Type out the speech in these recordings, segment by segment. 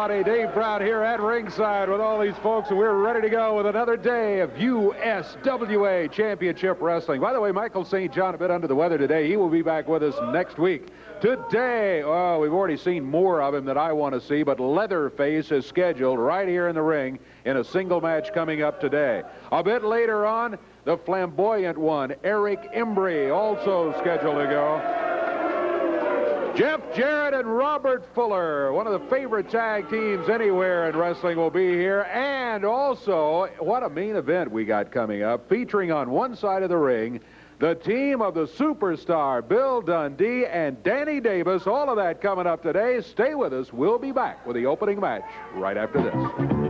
everybody. Dave Brown here at ringside with all these folks, and we're ready to go with another day of USWA Championship Wrestling. By the way, Michael St. John a bit under the weather today. He will be back with us next week. Today, oh, we've already seen more of him than I want to see, but Leatherface is scheduled right here in the ring in a single match coming up today. A bit later on, the flamboyant one, Eric Embry, also scheduled to go. Jeff Jarrett and Robert Fuller, one of the favorite tag teams anywhere in wrestling, will be here. And also, what a main event we got coming up, featuring on one side of the ring, the team of the superstar Bill Dundee and Danny Davis. All of that coming up today. Stay with us. We'll be back with the opening match right after this.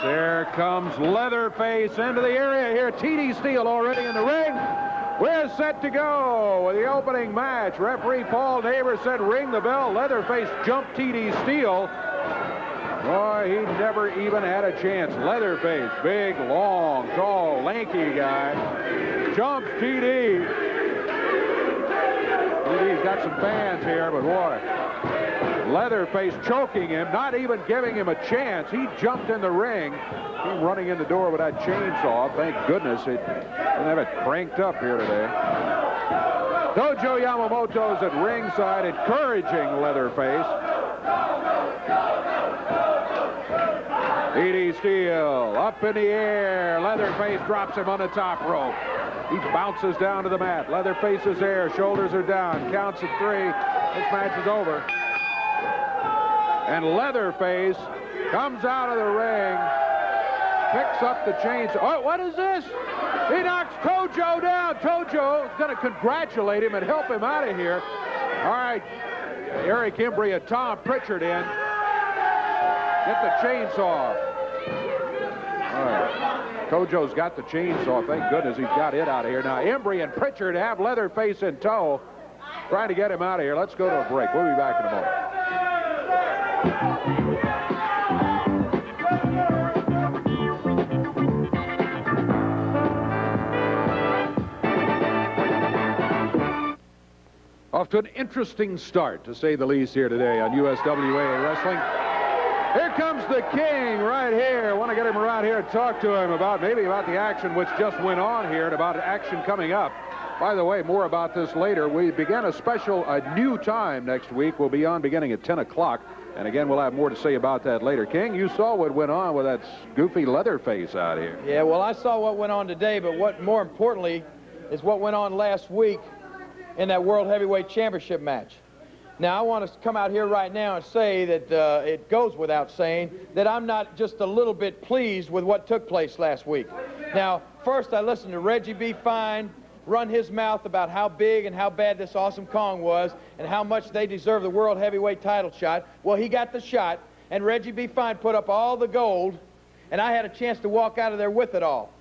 There comes Leatherface into the area here. T.D. Steele already in the ring. We're set to go with the opening match. Referee Paul Neighbor said ring the bell. Leatherface jumped T.D. Steele. Boy, he never even had a chance. Leatherface, big, long, tall, lanky guy, jumps T.D. T.D.'s got some fans here, but boy, Leatherface choking him, not even giving him a chance. He jumped in the ring. Came running in the door with that chainsaw. Thank goodness it didn't have it cranked up here today. Dojo Yamamoto's at ringside encouraging Leatherface. T.D. Steele up in the air. Leatherface drops him on the top rope. He bounces down to the mat. Leatherface is there. Shoulders are down. Counts at 3. This match is over. And Leatherface comes out of the ring, picks up the chainsaw. Oh, what is this? He knocks Tojo down. Tojo is going to congratulate him and help him out of here. All right, Eric Embry and Tom Prichard in. Get the chainsaw. All right, Tojo's got the chainsaw. Thank goodness he's got it out of here. Now, Embry and Prichard have Leatherface in tow, trying to get him out of here. Let's go to a break. We'll be back in a moment. Off to an interesting start, to say the least, here today on USWA Wrestling. Here comes the King right here. I want to get him around here and talk to him about maybe about the action which just went on here and about action coming up. By the way, more about this later. We began a new time next week. We'll be on beginning at 10 o'clock. And again, we'll have more to say about that later. King, you saw what went on with that goofy Leatherface out here. Yeah, well, I saw what went on today, but what more importantly is what went on last week in that World Heavyweight Championship match. Now, I want to come out here right now and say that it goes without saying that I'm not just a little bit pleased with what took place last week. Now, first I listened to Reggie B. Fine run his mouth about how big and how bad this Awesome Kong was and how much they deserve the World Heavyweight title shot. Well, he got the shot, and Reggie B. Fine put up all the gold, and I had a chance to walk out of there with it all.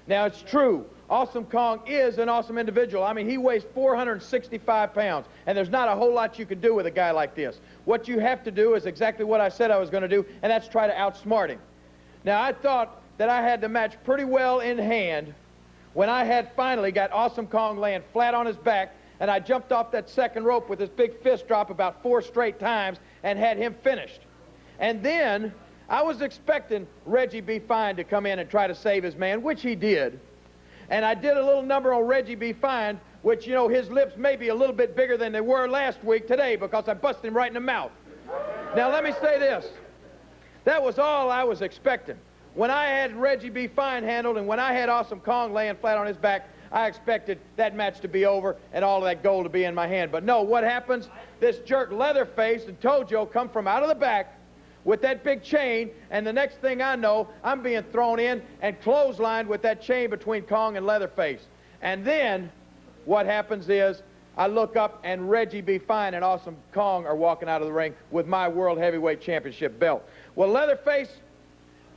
Now, it's true. Awesome Kong is an awesome individual. I mean, he weighs 465 pounds, and there's not a whole lot you can do with a guy like this. What you have to do is exactly what I said I was going to do, and that's try to outsmart him. Now, I thought that I had the match pretty well in hand when I had finally got Awesome Kong laying flat on his back, and I jumped off that second rope with his big fist drop about 4 straight times and had him finished. And then I was expecting Reggie B. Fine to come in and try to save his man, which he did. And I did a little number on Reggie B. Fine, which, you know, his lips may be a little bit bigger than they were last week today because I busted him right in the mouth. Now, let me say this. That was all I was expecting. When I had Reggie B. Fine handled and when I had Awesome Kong laying flat on his back, I expected that match to be over and all of that gold to be in my hand. But no, what happens? This jerk Leatherface and Tojo come from out of the back with that big chain, and the next thing I know, I'm being thrown in and clotheslined with that chain between Kong and Leatherface. And then what happens is I look up and Reggie B. Fine and Awesome Kong are walking out of the ring with my World Heavyweight Championship belt. Well, Leatherface,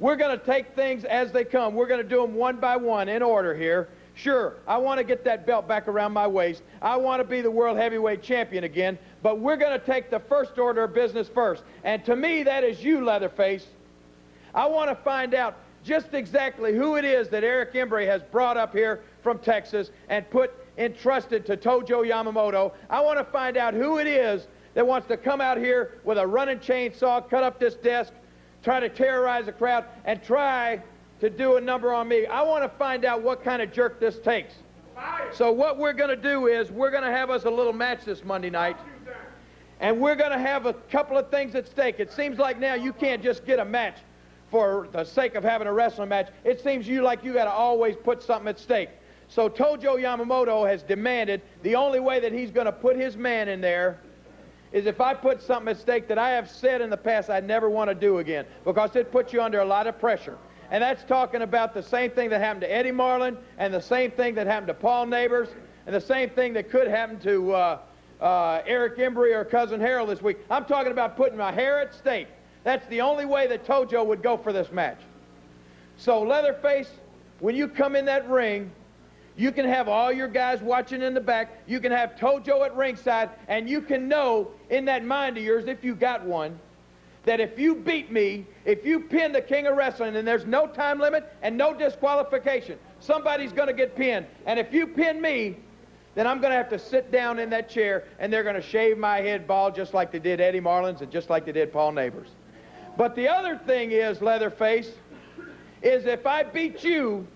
we're going to take things as they come. We're going to do them one by one in order here. Sure, I want to get that belt back around my waist. I want to be the World Heavyweight Champion again, but we're going to take the first order of business first. And to me, that is you, Leatherface. I want to find out just exactly who it is that Eric Embry has brought up here from Texas and entrusted to Tojo Yamamoto. I want to find out who it is that wants to come out here with a running chainsaw, cut up this desk, try to terrorize the crowd, and try to do a number on me. I want to find out what kind of jerk this takes. So what we're going to do is we're going to have us a little match this Monday night, and we're going to have a couple of things at stake. It seems like now you can't just get a match for the sake of having a wrestling match. It seems like you got to always put something at stake. So Tojo Yamamoto has demanded the only way that he's going to put his man in there is if I put something at stake that I have said in the past I never want to do again, because it puts you under a lot of pressure. And that's talking about the same thing that happened to Eddie Marlin and the same thing that happened to Paul Neighbors and the same thing that could happen to Eric Embry or Cousin Harold this week. I'm talking about putting my hair at stake. That's the only way that Tojo would go for this match. So, Leatherface, when you come in that ring, you can have all your guys watching in the back. You can have Tojo at ringside, and you can know in that mind of yours, if you got one, that if you beat me, if you pin the King of Wrestling, and there's no time limit and no disqualification, somebody's going to get pinned. And if you pin me, then I'm going to have to sit down in that chair, and they're going to shave my head bald just like they did Eddie Marlin's and just like they did Paul Neighbors. But the other thing is, Leatherface, is if I beat you,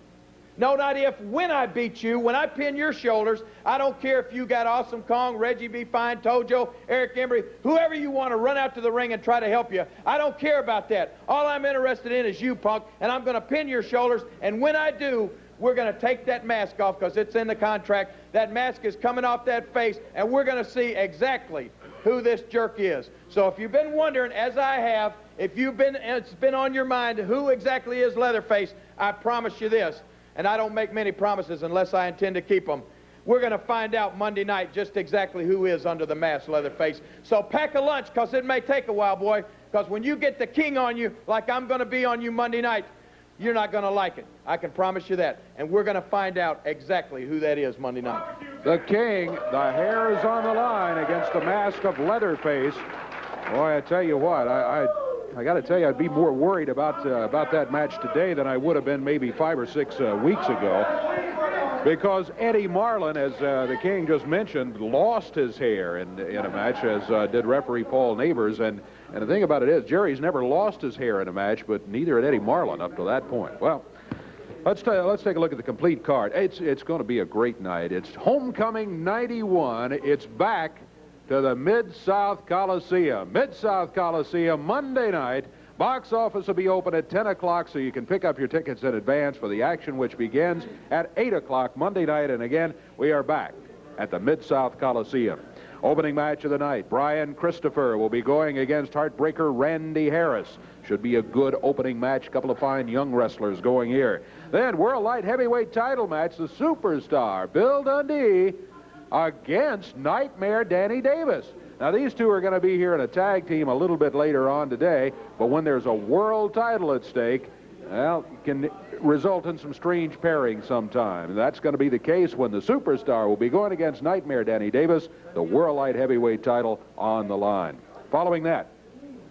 no, not if, when I beat you, when I pin your shoulders, I don't care if you got Awesome Kong, Reggie B. Fine, Tojo, Eric Embry, whoever you want to run out to the ring and try to help you. I don't care about that. All I'm interested in is you, punk, and I'm going to pin your shoulders, and when I do, we're going to take that mask off because it's in the contract. That mask is coming off that face, and we're going to see exactly who this jerk is. So if you've been wondering, as I have, if it's been on your mind who exactly is Leatherface, I promise you this, and I don't make many promises unless I intend to keep them. We're going to find out Monday night just exactly who is under the mask, Leatherface. So pack a lunch, because it may take a while, boy, because when you get the king on you, like I'm going to be on you Monday night, you're not going to like it. I can promise you that. And we're going to find out exactly who that is Monday night. The king, the hair is on the line against the mask of Leatherface. Boy, I tell you what, I got to tell you, I'd be more worried about that match today than I would have been maybe 5 or 6 weeks ago. Because Eddie Marlin, as the king just mentioned, lost his hair in a match, as did referee Paul Neighbors. And the thing about it is, Jerry's never lost his hair in a match, but neither had Eddie Marlin up to that point. Well, let's take a look at the complete card. It's going to be a great night. It's Homecoming 91. It's back to the Mid-South Coliseum. Mid-South Coliseum, Monday night. Box office will be open at 10 o'clock, so you can pick up your tickets in advance for the action, which begins at 8 o'clock Monday night. And again, we are back at the Mid-South Coliseum. Opening match of the night, Brian Christopher will be going against Heartbreaker Randy Harris. Should be a good opening match. A couple of fine young wrestlers going here. Then, World Light Heavyweight title match, the Superstar, Bill Dundee, against Nightmare Danny Davis. Now, these two are going to be here in a tag team a little bit later on today, but when there's a world title at stake, well, it can result in some strange pairing sometime. And that's going to be the case when the Superstar will be going against Nightmare Danny Davis, the World Light Heavyweight title on the line. Following that,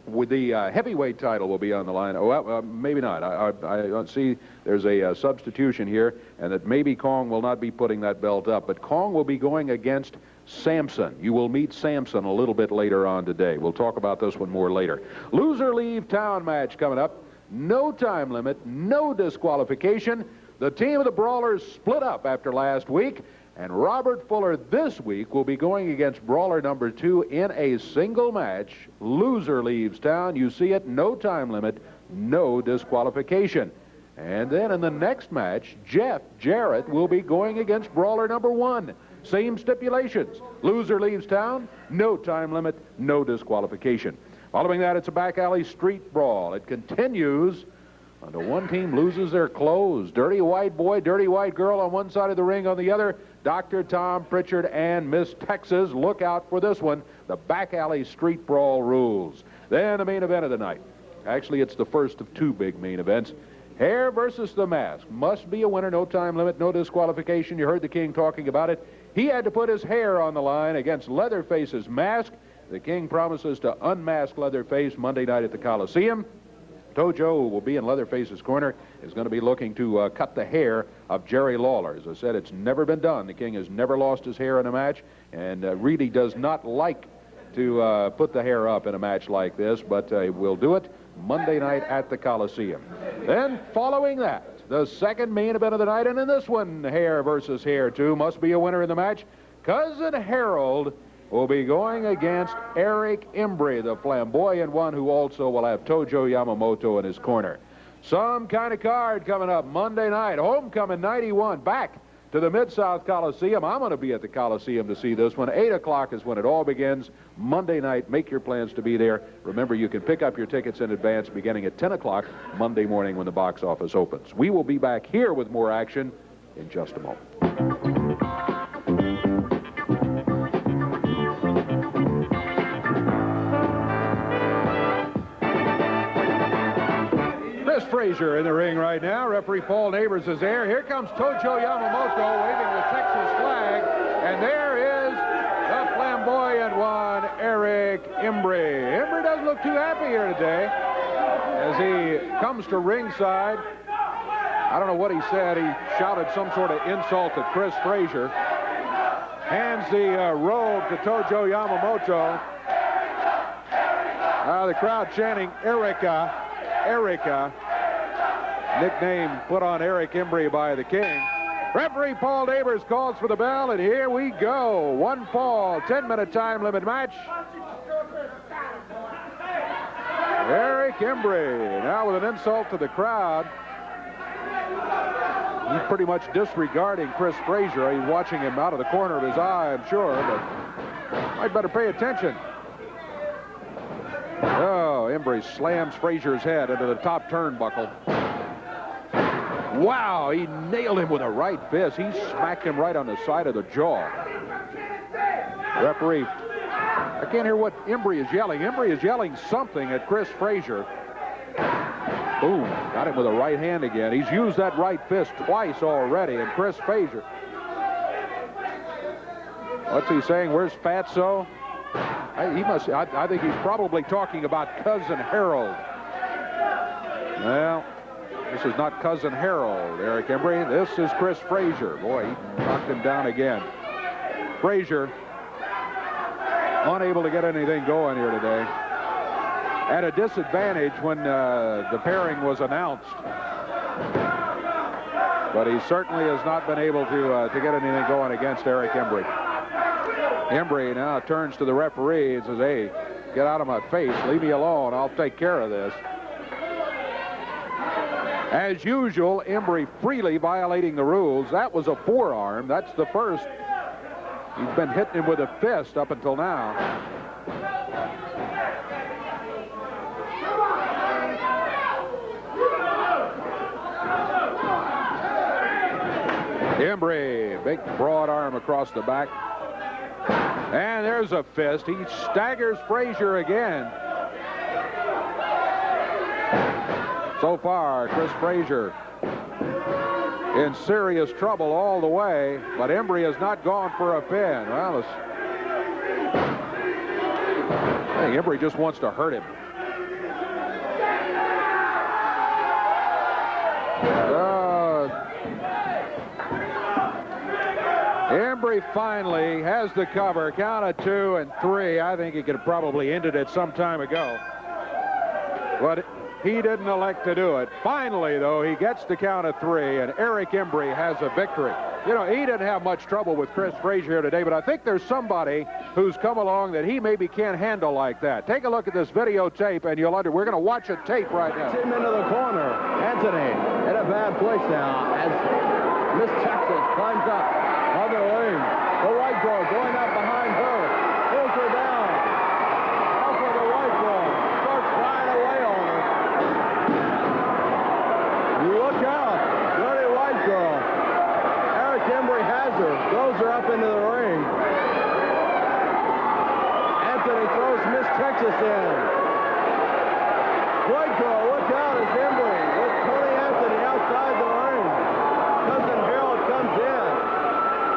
with the heavyweight title will be on the line. Oh, well, maybe not. I see there's a substitution here, and that maybe Kong will not be putting that belt up, but Kong will be going against Samson. You will meet Samson a little bit later on today. We'll talk about this one more later. Loser leave town match coming up. No time limit, no disqualification. The team of the Brawlers split up after last week, and Robert Fuller this week will be going against Brawler number 2 in a single match. Loser leaves town. You see it, no time limit, no disqualification. And then in the next match, Jarrett will be going against Brawler number 1. Same stipulations. Loser leaves town, no time limit, no disqualification. Following that, it's a back alley street brawl. It continues until one team loses their clothes. Dirty white boy, dirty white girl on one side of the ring, on the other, Dr. Tom Prichard and Miss Texas. Look out for this one. The back alley street brawl rules. Then the main event of the night. Actually, it's the first of 2 big main events. Hair versus the mask. Must be a winner, no time limit, no disqualification. You heard the king talking about it. He had to put his hair on the line against Leatherface's mask. The king promises to unmask Leatherface Monday night at the Coliseum. Tojo, who will be in Leatherface's corner, is going to be looking to cut the hair of Jerry Lawler. As I said, it's never been done. The king has never lost his hair in a match, and really does not like to put the hair up in a match like this, but we'll do it Monday night at the Coliseum. Then, following that, the second main event of the night, and in this one, hair versus hair, too. Must be a winner in the match. Cousin Harold will be going against Eric Embry, the flamboyant one, who also will have Tojo Yamamoto in his corner. Some kind of card coming up Monday night. Homecoming 91, back to the Mid-South Coliseum. I'm going to be at the Coliseum to see this one. 8 o'clock is when it all begins. Monday night, make your plans to be there. Remember, you can pick up your tickets in advance beginning at 10 o'clock Monday morning when the box office opens. We will be back here with more action in just a moment. Chris Frazier in the ring right now. Referee Paul Neighbors is there. Here comes Tojo Yamamoto waving the Texas flag. And there is the flamboyant one, Eric Embry. Embry doesn't look too happy here today as he comes to ringside. I don't know what he said. He shouted some sort of insult to Chris Frazier. Hands the robe to Tojo Yamamoto. The crowd chanting, Erica. Erica, nickname put on Eric Embry by the king. Referee Paul Neighbors calls for the bell, and here we go. 1 fall, 10-minute time limit match. Eric Embry, now with an insult to the crowd. He's pretty much disregarding Chris Frazier. He's watching him out of the corner of his eye, I'm sure, but I'd better pay attention. Embry slams Frazier's head into the top turnbuckle. Wow, he nailed him with a right fist. He smacked him right on the side of the jaw. Referee, I can't hear what Embry is yelling. Embry is yelling something at Chris Frazier. Boom, got him with a right hand again. He's used that right fist twice already, and Chris Frazier. What's he saying? Where's Fatso? I think he's probably talking about Cousin Harold. Well, this is not Cousin Harold, Eric Embry. This is Chris Frazier. Boy, he knocked him down again. Frazier unable to get anything going here today. At a disadvantage when the pairing was announced. But he certainly has not been able to get anything going against Eric Embry. Embry now turns to the referee and says, hey, get out of my face. Leave me alone. I'll take care of this. As usual, Embry freely violating the rules. That was a forearm. That's the first. He's been hitting him with a fist up until now. Embry, big broad arm across the back. And there's a fist. He staggers Frazier again. So far, Chris Frazier in serious trouble all the way, but Embry has not gone for a pin. Well, I think Embry just wants to hurt him. Embry finally has the cover. Count of 2 and 3. I think he could have probably ended it some time ago. But he didn't elect to do it. Finally, though, he gets the count of 3, and Eric Embry has a victory. You know, he didn't have much trouble with Chris Frazier today, but I think there's somebody who's come along that he maybe can't handle like that. Take a look at this videotape, and you'll we're going to watch a tape right now. Him into the corner. Anthony in a bad place now as Miss Texas climbs up on the ring. The white girl going up behind her. Pulls her down. Off of the white girl. Starts flying away on her. Look out. Dirty white girl. Eric Embry has her. Throws her up into the ring. Anthony throws Miss Texas in. White girl, look out. It's Embry with Tony Anthony outside the ring. Cousin Harold comes in.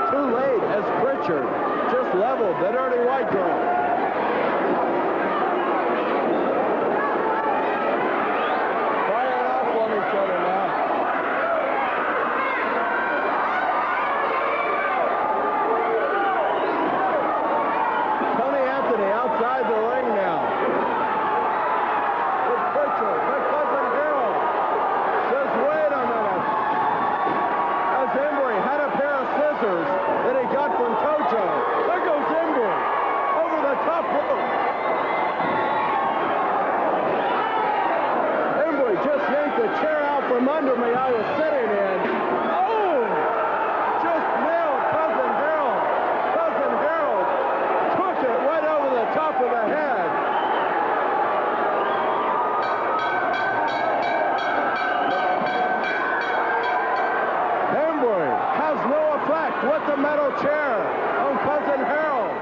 Too late as Prichard just leveled the dirty white girl. Firing off on each other now. Tony Anthony outside the ring now. With Prichard, but Cousin Harold says, wait a minute. As Embry had a pair of scissors that he got from Tojo. There goes Embry over the top rope. Embry just yanked the chair out from under me I was sitting in. Oh! Just nailed Cousin Harold. Cousin Harold took it right over the top of the head. Embry has no effect with the metal chair on Cousin Harold.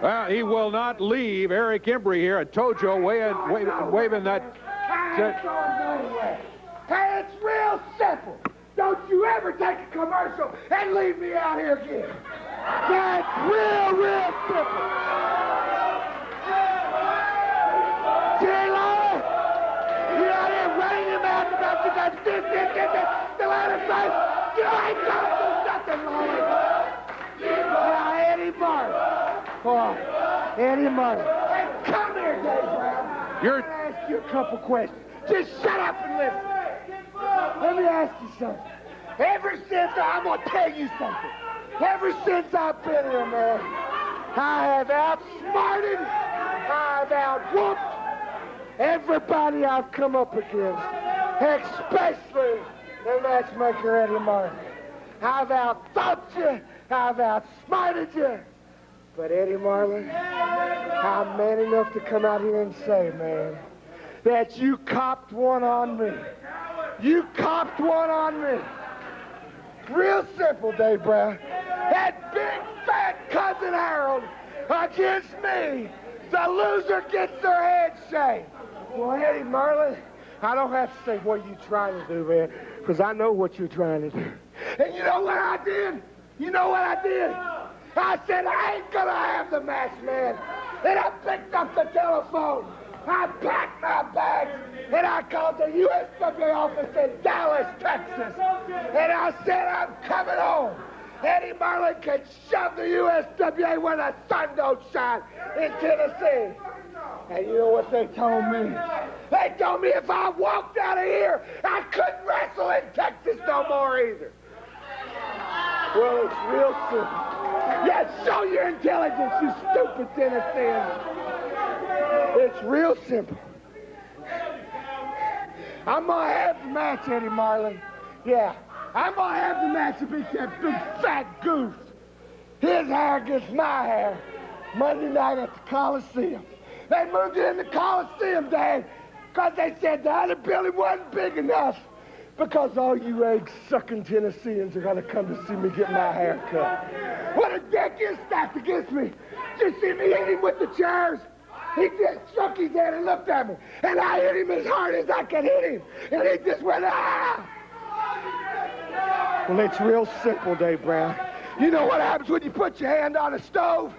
Well, he will not leave Eric Embry here at Tojo waving that. Hey, it's real simple. Don't you ever take a commercial and leave me out here again. That's real simple. See, Lola? You out here running your mouth about you got this, the latest place. You ain't gonna do nothing, Lola. Now, Eddie Martin. Oh, Eddie Martin. Hey, come here, Dave Brown. You're... I'm gonna ask you a couple questions. Just shut up and listen. Let me ask you something. I'm gonna tell you something. Ever since I've been here, man, I have outsmarted, I have outwhooped everybody I've come up against, especially the matchmaker Eddie Marlin. I've outthought you. I've outsmarted you. But Eddie Marlin, I'm man enough to come out here and say, man, that you copped one on me. You copped one on me. Real simple, Dave Brown. That big fat cousin Harold against me. The loser gets their head shaved. Well, Eddie Marlin, I don't have to say what you're trying to do, man, because I know what you're trying to do. And you know what I did? You know what I did? I said, I ain't gonna have the match, man. And I picked up the telephone. I packed my bags, and I called the USWA office in Dallas, Texas. And I said, I'm coming home. Eddie Marlin can shove the USWA where the sun don't shine in Tennessee. And you know what they told me? They told me if I walked out of here, I couldn't wrestle in Texas no more either. Well, it's real simple. Yeah, show your intelligence, you stupid Tennesseans. It's real simple. I'm gonna have the match, Eddie Marlin. Yeah, I'm gonna have the match against that big fat goof. His hair against my hair. Monday night at the Coliseum. They moved it in the Coliseum, Dave, because they said the other building wasn't big enough. Because all you egg-sucking Tennesseans are gonna come to see me get my hair cut. What a deck is stacked against me. Did you see me hit him with the chairs? He just shook his head and looked at me. And I hit him as hard as I could hit him. And he just went, ah! Well, it's real simple, Dave Brown. You know what happens when you put your hand on a stove?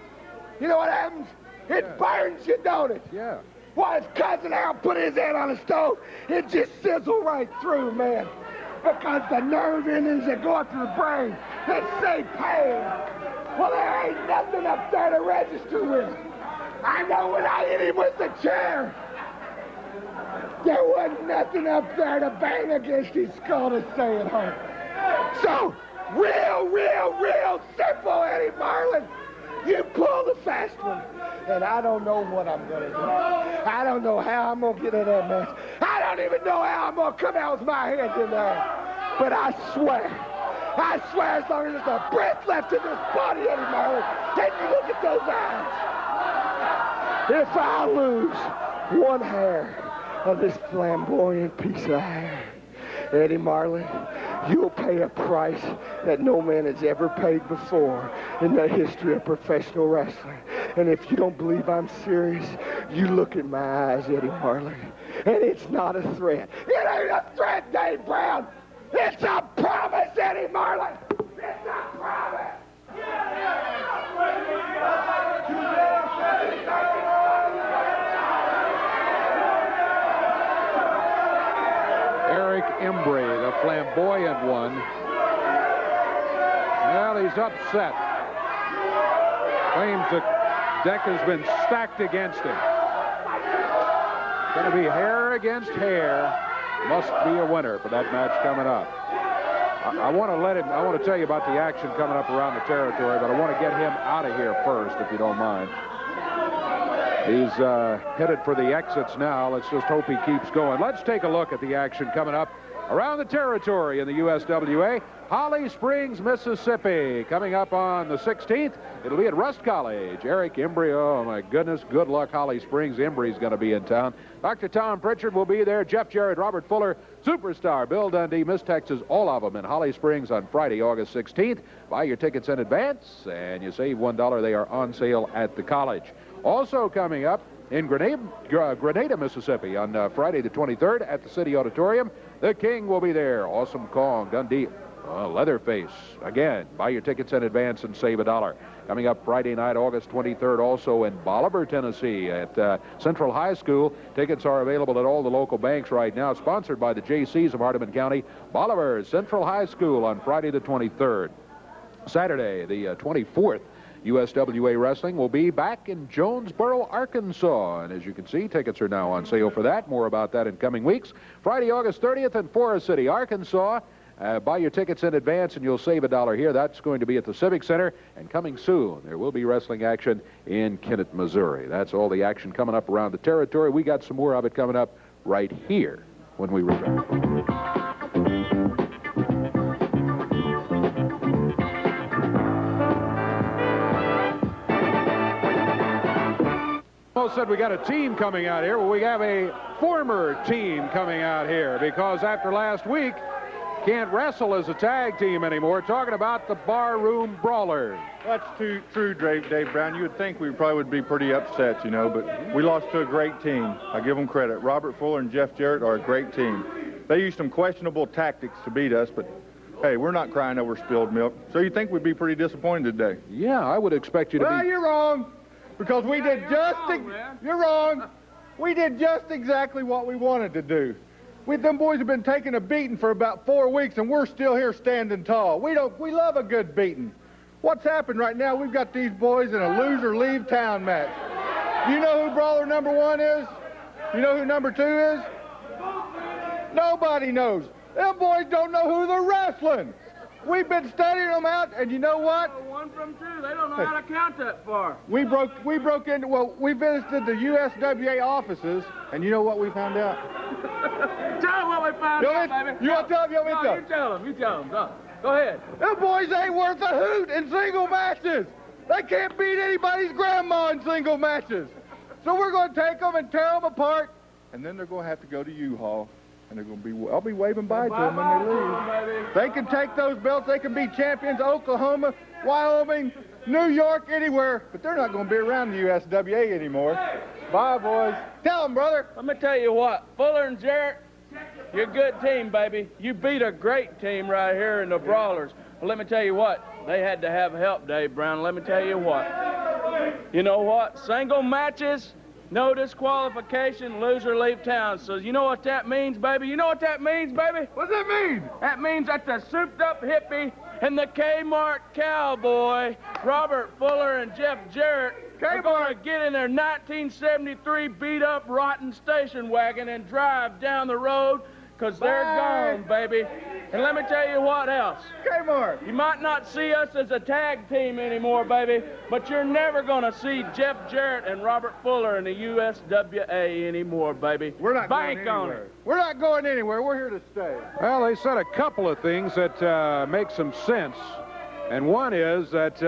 You know what happens? It burns you, don't it? Yeah. Why, if Cousin Al put his hand on a stove, it just sizzle right through, man. Because the nerve endings that go up to the brain, they say pain. Well, there ain't nothing up there to register with. I know when I hit him with the chair, there wasn't nothing up there to bang against his skull to say it hurt. So, real simple, Eddie Marlin. You pull the fast one, and I don't know what I'm going to do. I don't know how I'm going to get in that match. I don't even know how I'm going to come out with my hands in there. But I swear, as long as there's a breath left in this body, Eddie Marlin, then you look at those eyes. If I lose one hair of this flamboyant piece of hair, Eddie Marlin, you'll pay a price that no man has ever paid before in the history of professional wrestling. And if you don't believe I'm serious, you look at my eyes, Eddie Marlin, and it's not a threat. It ain't a threat, Dave Brown. It's a promise, Eddie Marlin. It's a promise. Eric Embry, the flamboyant one. Well, he's upset. Claims the deck has been stacked against him. Going to be hair against hair. Must be a winner for that match coming up. I want to tell you about the action coming up around the territory, but I want to get him out of here first, if you don't mind. He's headed for the exits now. Let's just hope he keeps going. Let's take a look at the action coming up around the territory in the USWA. Holly Springs, Mississippi, coming up on the 16th. It'll be at Rust College. Eric Embry, oh my goodness, good luck, Holly Springs. Embry's going to be in town. Dr. Tom Prichard will be there. Jeff Jarrett, Robert Fuller, Superstar, Bill Dundee, Miss Texas, all of them in Holly Springs on Friday, August 16th. Buy your tickets in advance, and you save $1. They are on sale at the college. Also coming up in Grenada, Mississippi on Friday the 23rd at the City Auditorium, the King will be there. Awesome Kong, Dundee, Leatherface. Again, buy your tickets in advance and save $1. Coming up Friday night, August 23rd, also in Bolivar, Tennessee at Central High School. Tickets are available at all the local banks right now. Sponsored by the Jaycees of Hardeman County. Bolivar Central High School on Friday the 23rd. Saturday, the 24th. USWA Wrestling will be back in Jonesboro, Arkansas. And as you can see, tickets are now on sale for that. More about that in coming weeks. Friday, August 30th in Forest City, Arkansas. Buy your tickets in advance and you'll save $1 here. That's going to be at the Civic Center. And coming soon, there will be wrestling action in Kennett, Missouri. That's all the action coming up around the territory. We got some more of it coming up right here when we return. said we got a team coming out here. Well, we have a former team coming out here because after last week, can't wrestle as a tag team anymore. Talking about the Barroom Brawlers. That's true, Dave Brown. You would think we probably would be pretty upset, you know, but we lost to a great team. I give them credit. Robert Fuller and Jeff Jarrett are a great team. They used some questionable tactics to beat us, but hey, we're not crying over spilled milk. So you think we'd be pretty disappointed today? Yeah, I would expect you to Well, be. you're wrong, because we did just. You're wrong. We did just exactly what we wanted to do. Them boys have been taking a beating for about 4 weeks, and we're still here standing tall. We love a good beating. What's happened right now? We've got these boys in a loser leave town match. You know who brawler number 1 is? You know who number 2 is? Nobody knows. Them boys don't know who they're wrestling. We've been studying them out, and you know what? 1 from 2. They don't know how to count that far. We broke into, well, we visited the USWA offices, and you know what we found out? Tell them what we found out, baby. You want to tell them? You want me to You tell them. You tell them. Go ahead. Them boys ain't worth a hoot in single matches. They can't beat anybody's grandma in single matches. So we're going to take them and tear them apart, and then they're going to have to go to U-Haul, and they're going to be, I'll be waving bye to them when they leave. They can take those belts. They can be champions Oklahoma, Wyoming, New York, anywhere, but they're not going to be around the USWA anymore. Bye, boys. Tell them, brother. Let me tell you what. Fuller and Jarrett, you're a good team, baby. You beat a great team right here in the Brawlers. Well, let me tell you what. They had to have help, Dave Brown. Let me tell you what. You know what? Single matches, no disqualification, loser leave town. So you know what that means, baby? You know what that means, baby? What's that mean? That means that the souped-up hippie and the Kmart cowboy, Robert Fuller and Jeff Jarrett, are going to get in their 1973 beat-up rotten station wagon and drive down the road because they're gone, baby. And let me tell you what else. Kmart. You might not see us as a tag team anymore, baby, but you're never going to see Jeff Jarrett and Robert Fuller in the USWA anymore, baby. We're not Bank going on anywhere. it. We're not going anywhere. We're here to stay. Well, they said a couple of things that make some sense. And one is that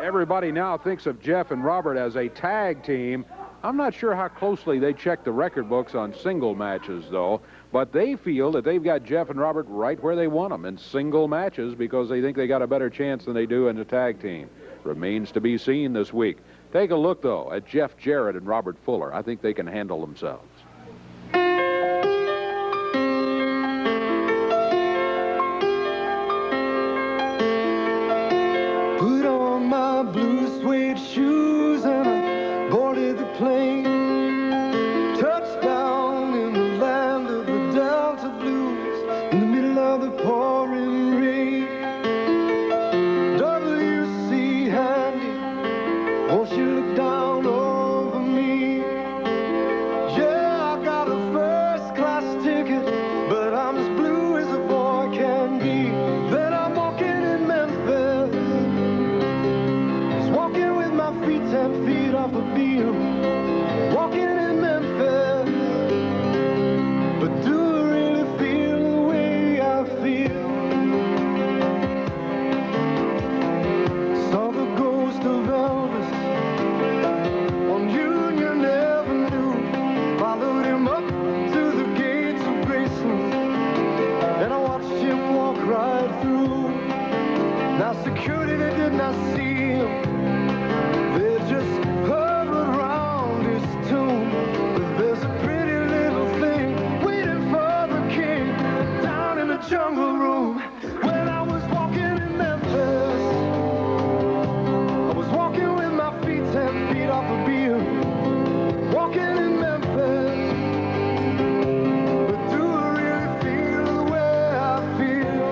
everybody now thinks of Jeff and Robert as a tag team. I'm not sure how closely they check the record books on single matches, though. But they feel that they've got Jeff and Robert right where they want them, in single matches, because they think they got a better chance than they do in a tag team. Remains to be seen this week. Take a look, though, at Jeff Jarrett and Robert Fuller. I think they can handle themselves. Put on my blue suede shoes and I boarded the plane. Touchdown in the land of the Delta Blues, in the middle of the pouring rain. W.C. Handy, won't you look down over me? Yeah, I got a first-class ticket, but I'm as blue as a boy can be. Then I'm walking in Memphis, just walking with my feet 10 feet off the beam. Walking in Memphis, but do I really feel the way I feel? Saw the ghost of Elvis on Union Avenue, followed him up to the gates of Graceland, and I watched him walk right through. Now security, they did not see him, they just hovered around his tomb. But there's a pretty little thing waiting for the king down in the jungle room. When I was walking in Memphis, I was walking with my feet 10 feet off a beam. Walking in Memphis, but do I really feel the way I feel?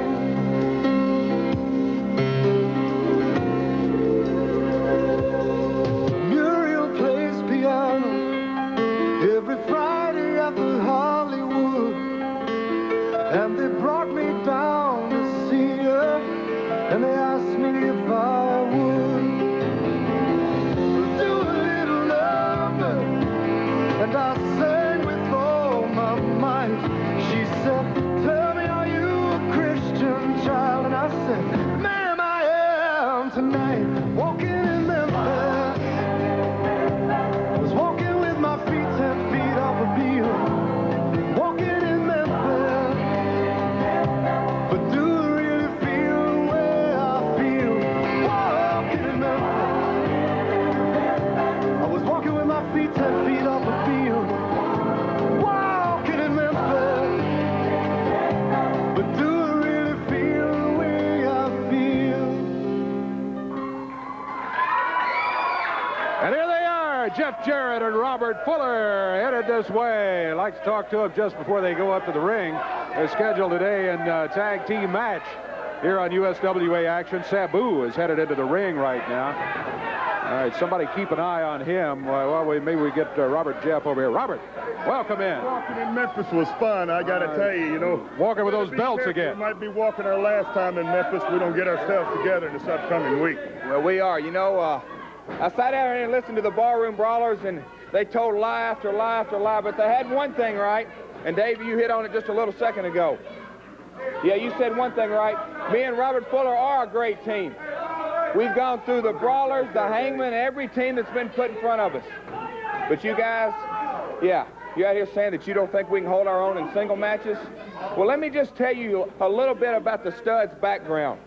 right, Jeff Jarrett and Robert Fuller headed this way. I'd like to talk to them just before they go up to the ring. They're scheduled today in a tag team match here on USWA action. Sabu is headed into the ring right now. All right, somebody keep an eye on him. Well, maybe we get Robert Jeff over here. Robert, welcome in. Walking in Memphis was fun, I got to tell you, you know. Walking with those belts careful. again. We might be walking our last time in Memphis. We don't get ourselves together this upcoming week. Well, we are. You know, I sat down and listened to the Barroom Brawlers, and they told lie after lie after lie, but they had one thing right, and Dave, you hit on it just a little second ago. Yeah, you said one thing right. Me and Robert Fuller are a great team. We've gone through the Brawlers, the Hangman, every team that's been put in front of us. But you guys, yeah, you're out here saying that you don't think we can hold our own in single matches? Well, let me just tell you a little bit about the Stud's background.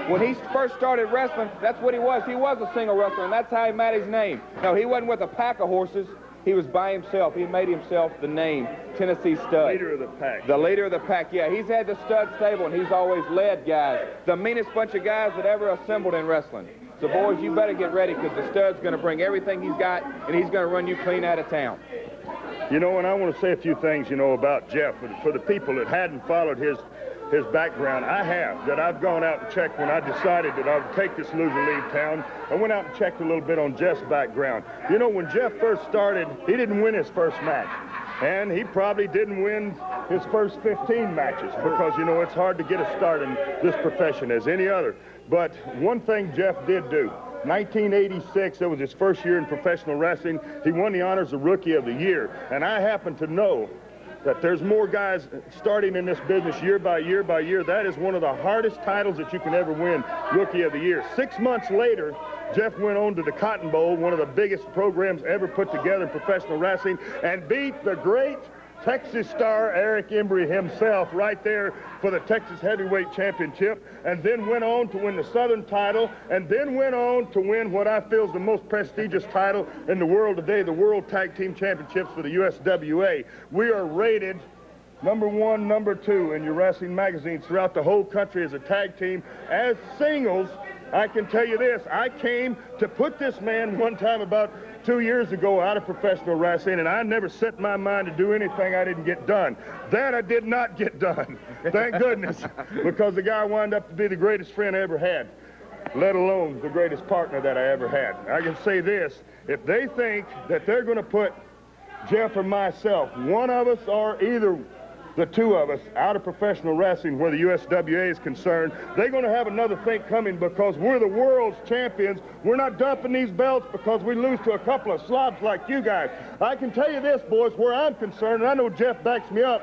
When he first started wrestling, that's what he was. He was a single wrestler, and that's how he made his name. No, he wasn't with a pack of horses. He was by himself. He made himself the name, Tennessee Stud. Leader of the pack. The leader of the pack, yeah. He's had the Stud stable, and he's always led guys. The meanest bunch of guys that ever assembled in wrestling. So, boys, you better get ready, because the Stud's going to bring everything he's got, and he's going to run you clean out of town. You know, and I want to say a few things, you know, about Jeff. For the people that hadn't followed his background, I have. That I've gone out and checked when I decided that I would take this loser-leave town. I went out and checked a little bit on Jeff's background. You know, when Jeff first started, he didn't win his first match. And he probably didn't win his first 15 matches because, you know, it's hard to get a start in this profession as any other. But one thing Jeff did do, 1986, that was his first year in professional wrestling. He won the honors of Rookie of the Year. And I happen to know that there's more guys starting in this business year by year by year. That is one of the hardest titles that you can ever win, Rookie of the Year. 6 months later, Jeff went on to the Cotton Bowl, one of the biggest programs ever put together in professional wrestling, and beat the great Texas star Eric Embry himself right there for the Texas Heavyweight Championship, and then went on to win the Southern title, and then went on to win what I feel is the most prestigious title in the world today, the World Tag Team Championships for the USWA. We are rated number 1, number 2 in your wrestling magazines throughout the whole country as a tag team. As singles, I can tell you this, I came to put this man one time about 2 years ago out of professional wrestling, and I never set my mind to do anything I didn't get done. That I did not get done, thank goodness, because the guy wound up to be the greatest friend I ever had, let alone the greatest partner that I ever had. I can say this, if they think that they're going to put Jeff or myself, one of us or either the two of us out of professional wrestling where the USWA is concerned, they're going to have another thing coming because we're the world's champions. We're not dumping these belts because we lose to a couple of slobs like you guys. I can tell you this, boys, where I'm concerned, and I know Jeff backs me up,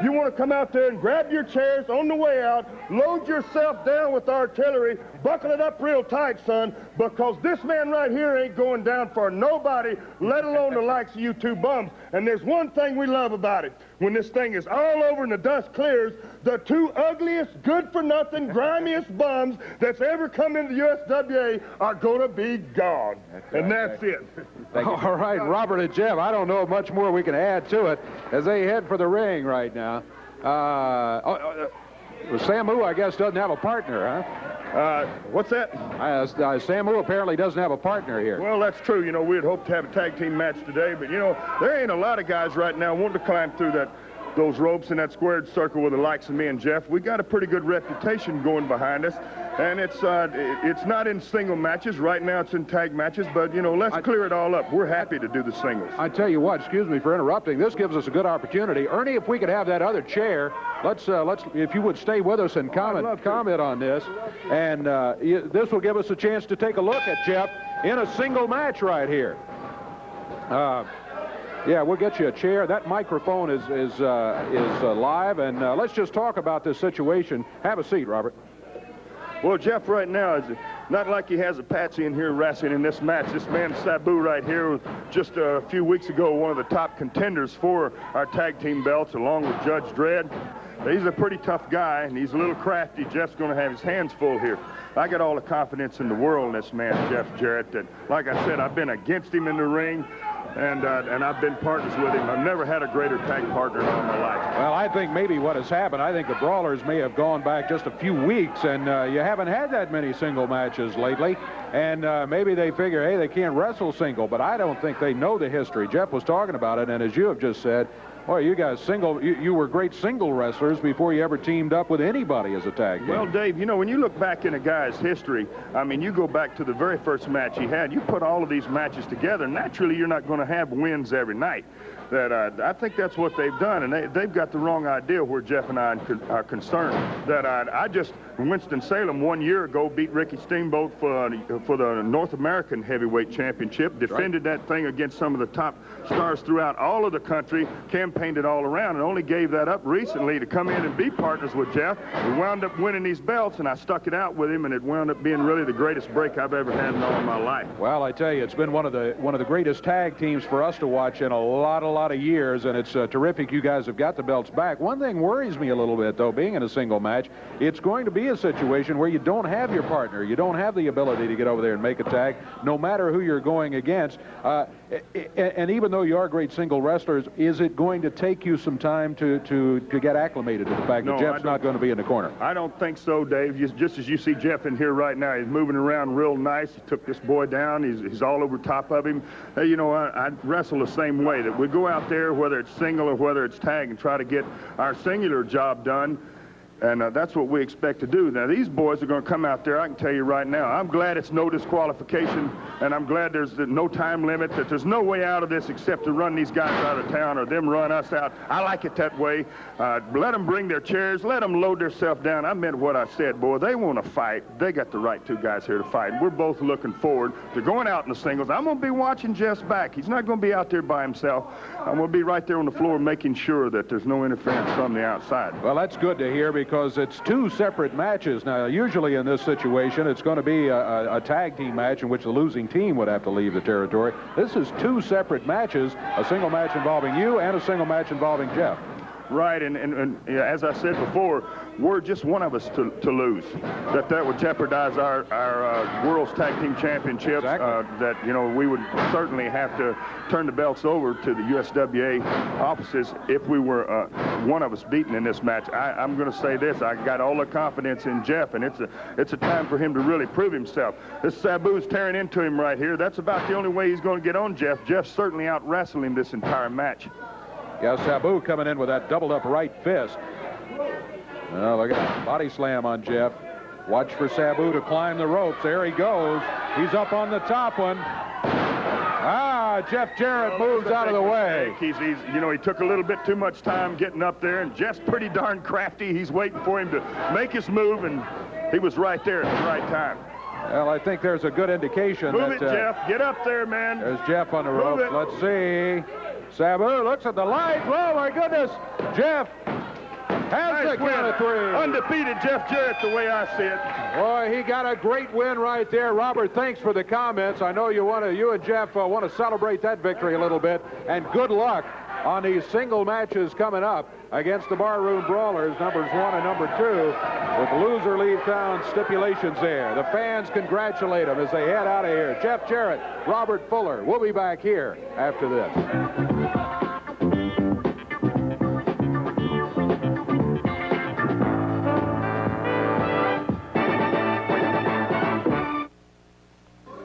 you want to come out there and grab your chairs on the way out, load yourself down with artillery, buckle it up real tight, son, because this man right here ain't going down for nobody, let alone the likes of you two bums. And there's one thing we love about it. When this thing is all over and the dust clears, the two ugliest, good-for-nothing, grimiest bums that's ever come into the USWA are going to be gone. And that's it. All right, Robert and Jeff, I don't know much more we can add to it as they head for the ring right now. Samu, I guess, doesn't have a partner, huh? What's that? Samu apparently doesn't have a partner here. Well, that's true. You know, we'd hoped to have a tag team match today, but, you know, there ain't a lot of guys right now wanting to climb through those ropes in that squared circle with the likes of me and Jeff. We got a pretty good reputation going behind us, and it's not in single matches. Right now it's in tag matches, but, you know, let's clear it all up. We're happy to do the singles. I tell you what, excuse me for interrupting, this gives us a good opportunity. Ernie, if we could have that other chair, let's if you would stay with us and comment on this, and this will give us a chance to take a look at Jeff in a single match right here. Yeah, we'll get you a chair. That microphone is live, and let's just talk about this situation. Have a seat, Robert. Well, Jeff right now is not like he has a patsy in here wrestling in this match. This man Sabu right here was just a few weeks ago one of the top contenders for our tag team belts along with Judge Dredd. He's a pretty tough guy, and he's a little crafty. Jeff's going to have his hands full here. I got all the confidence in the world in this man, Jeff Jarrett, that, like I said, I've been against him in the ring. and I've been partners with him. I've never had a greater tag partner in all my life. Well, I think maybe what has happened, I think the Brawlers may have gone back just a few weeks, and you haven't had that many single matches lately, and maybe they figure, hey, they can't wrestle single, but I don't think they know the history. Jeff was talking about it, and as you have just said, boy, you guys you were great single wrestlers before you ever teamed up with anybody as a tag team. Well, Dave, you know, when you look back in a guy's history, I mean, you go back to the very first match he had, you put all of these matches together, naturally you're not going to have wins every night. I think that's what they've done, and they've got the wrong idea where Jeff and I are concerned. I just, Winston-Salem 1 year ago, beat Ricky Steamboat for the North American Heavyweight Championship, defended that thing against some of the top stars throughout all of the country, campaigned it all around, and only gave that up recently to come in and be partners with Jeff. We wound up winning these belts, and I stuck it out with him, and it wound up being really the greatest break I've ever had in all of my life. Well, I tell you, it's been one of the greatest tag teams for us to watch in a lot of years, and it's terrific you guys have got the belts back. One thing worries me a little bit, though, being in a single match, it's going to be a situation where you don't have your partner. You don't have the ability to get over there and make a tag, no matter who you're going against. And even though you are great single wrestlers, is it going to take you some time to get acclimated to the fact that Jeff's not going to be in the corner? I don't think so, Dave. Just as you see Jeff in here right now, he's moving around real nice. He took this boy down. He's all over top of him. Hey, you know, I wrestle the same way, that we go out there, whether it's single or whether it's tag, and try to get our singular job done. And that's what we expect to do. Now, these boys are going to come out there, I can tell you right now, I'm glad it's no disqualification, and I'm glad there's no time limit, that there's no way out of this except to run these guys out of town or them run us out. I like it that way. Let them bring their chairs. Let them load themselves down. I meant what I said, boy. They want to fight. They got the right two guys here to fight. We're both looking forward to going out in the singles. I'm going to be watching Jeff's back. He's not going to be out there by himself. I'm going to be right there on the floor making sure that there's no interference from the outside. Well, that's good to hear, because it's two separate matches. Now, usually in this situation, it's going to be a tag team match in which the losing team would have to leave the territory. This is two separate matches, a single match involving you and a single match involving Jeff. Right, and as I said before, we're just one of us to lose. That would jeopardize our World's Tag Team Championships. Exactly. That, you know, we would certainly have to turn the belts over to the USWA offices if we were one of us beaten in this match. I'm going to say this, I got all the confidence in Jeff, and it's a time for him to really prove himself. This Sabu's tearing into him right here. That's about the only way he's going to get on Jeff. Jeff certainly out-wrestled him this entire match. Yeah, Sabu coming in with that doubled-up right fist. Oh, look at that body slam on Jeff. Watch for Sabu to climb the ropes. There he goes. He's up on the top one. Jeff Jarrett moves out of the way. He's you know, he took a little bit too much time getting up there, and Jeff's pretty darn crafty. He's waiting for him to make his move, and he was right there at the right time. Well, I think there's a good indication. Move it, Jeff. Get up there, man. There's Jeff on the ropes. Let's see. Sabu looks at the lights. Oh, my goodness. Jeff has the count of three. Undefeated Jeff Jarrett, the way I see it. Boy, he got a great win right there. Robert, thanks for the comments. I know you and Jeff want to celebrate that victory a little bit. And good luck on these single matches coming up against the Barroom Brawlers, numbers 1 and number 2, with loser leave town stipulations there. The fans congratulate them as they head out of here. Jeff Jarrett, Robert Fuller. We'll be back here after this.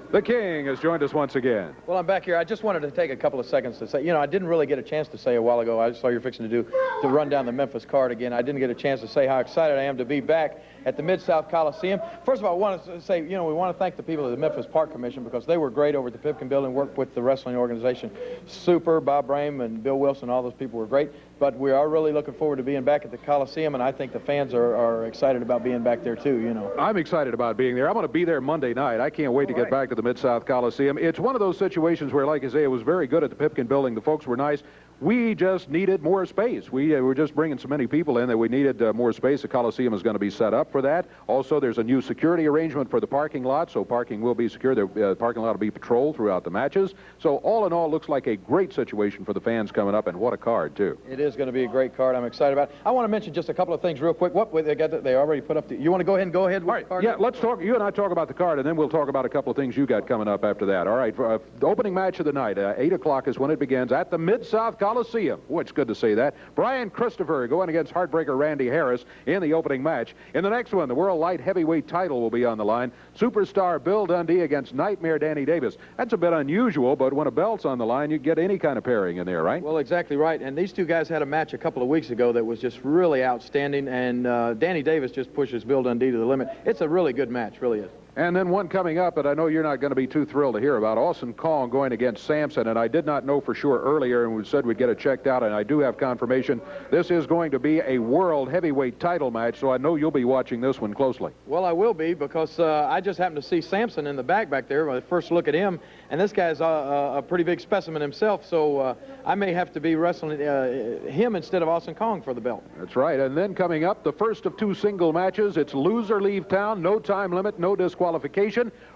The King has joined us once again. Well, I'm back here. I just wanted to take a couple of seconds to say, you know, I didn't really get a chance to say a while ago, I saw you're fixing to run down the Memphis card again. I didn't get a chance to say how excited I am to be back at the Mid-South Coliseum. First of all, I want to say, you know, we want to thank the people of the Memphis Park Commission, because they were great over at the Pipkin Building, worked with the wrestling organization. Super, Bob Brame and Bill Wilson, all those people were great. But we are really looking forward to being back at the Coliseum, and I think the fans are excited about being back there too, you know. I'm excited about being there. I'm going to be there Monday night. I can't wait to get back to the Mid-South Coliseum. It's one of those situations where, like I say, it was very good at the Pipkin Building. The folks were nice. We just needed more space. We were just bringing so many people in that we needed more space. The Coliseum is going to be set up for that. Also, there's a new security arrangement for the parking lot, so parking will be secure. The parking lot will be patrolled throughout the matches. So all in all, looks like a great situation for the fans coming up, and what a card, too. It is going to be a great card. I'm excited about it. I want to mention just a couple of things real quick. What they already put up. You want to go ahead with the card? Yeah, let's talk. You and I talk about the card, and then we'll talk about a couple of things you got coming up after that. All right, the opening match of the night, 8 o'clock is when it begins at the Mid-South Coliseum. Boy, it's good to see that. Brian Christopher going against Heartbreaker Randy Harris in the opening match. In the next one, the World Light Heavyweight title will be on the line. Superstar Bill Dundee against Nightmare Danny Davis. That's a bit unusual, but when a belt's on the line, you get any kind of pairing in there, right? Well, exactly right. And these two guys had a match a couple of weeks ago that was just really outstanding, and Danny Davis just pushes Bill Dundee to the limit. It's a really good match, really is. And then one coming up that I know you're not going to be too thrilled to hear about, Austin Kong going against Sampson, and I did not know for sure earlier, and we said we'd get it checked out, and I do have confirmation. This is going to be a world heavyweight title match, so I know you'll be watching this one closely. Well, I will be, because I just happened to see Sampson in the back there, my first look at him, and this guy's a pretty big specimen himself, so I may have to be wrestling him instead of Austin Kong for the belt. That's right. And then coming up, the first of two single matches. It's loser leave town, no time limit, no disqualification.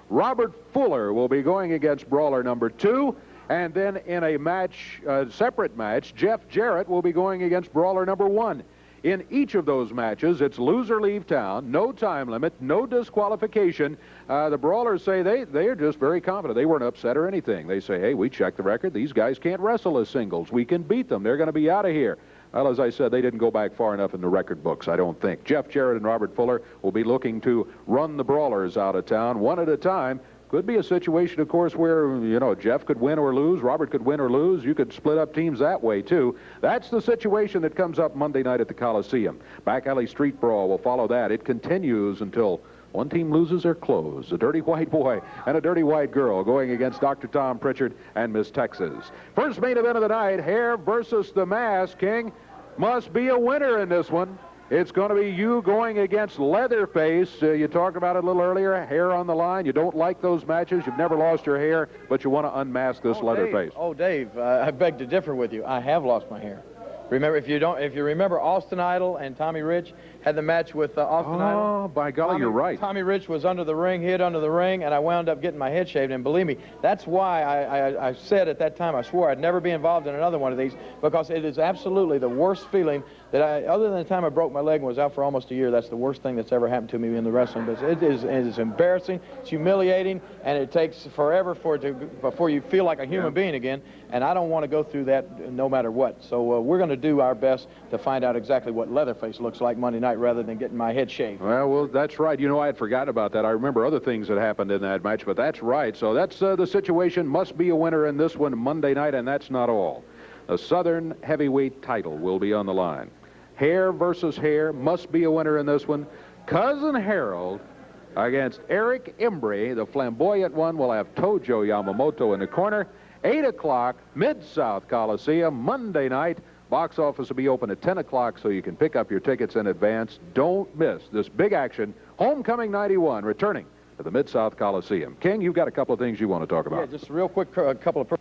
Robert Fuller will be going against brawler number 2. And then in a match, separate match, Jeff Jarrett will be going against brawler number 1. In each of those matches, it's loser leave town, no time limit, no disqualification. The brawlers say they are just very confident. They weren't upset or anything. They say, hey, we checked the record. These guys can't wrestle as singles. We can beat them. They're going to be out of here. Well, as I said, they didn't go back far enough in the record books, I don't think. Jeff Jarrett and Robert Fuller will be looking to run the brawlers out of town one at a time. Could be a situation, of course, where, you know, Jeff could win or lose, Robert could win or lose. You could split up teams that way, too. That's the situation that comes up Monday night at the Coliseum. Back Alley Street Brawl will follow that. It continues until one team loses their clothes. A dirty white boy and a dirty white girl going against Dr. Tom Prichard and Miss Texas. First main event of the night, Hair versus the Mask. King, must be a winner in this one. It's going to be you going against Leatherface. You talked about it a little earlier, hair on the line. You don't like those matches. You've never lost your hair, but you want to unmask this Leatherface. Dave, I beg to differ with you. I have lost my hair. Remember, if you remember, Austin Idol and Tommy Rich had the match with Austin Idol. Oh, by golly, you're right. Tommy Rich was under the ring, hid under the ring, and I wound up getting my head shaved. And believe me, that's why I said at that time, I swore I'd never be involved in another one of these, because it is absolutely the worst feeling that other than the time I broke my leg and was out for almost a year, that's the worst thing that's ever happened to me in the wrestling business. It is embarrassing, it's humiliating, and it takes forever before you feel like a human being again. And I don't want to go through that no matter what. So we're going to do our best to find out exactly what Leatherface looks like Monday night rather than getting my head shaved. Well, that's right. You know, I had forgotten about that. I remember other things that happened in that match, but that's right. So that's the situation. Must be a winner in this one Monday night, and that's not all. The Southern Heavyweight title will be on the line. Hair versus Hair, must be a winner in this one. Cousin Harold against Eric Embry. The flamboyant one will have Tojo Yamamoto in the corner. 8 o'clock, Mid-South Coliseum, Monday night. Box office will be open at 10 o'clock, so you can pick up your tickets in advance. Don't miss this big action. Homecoming 91 returning to the Mid-South Coliseum. King, you've got a couple of things you want to talk about. Yeah, just real quick, a couple of...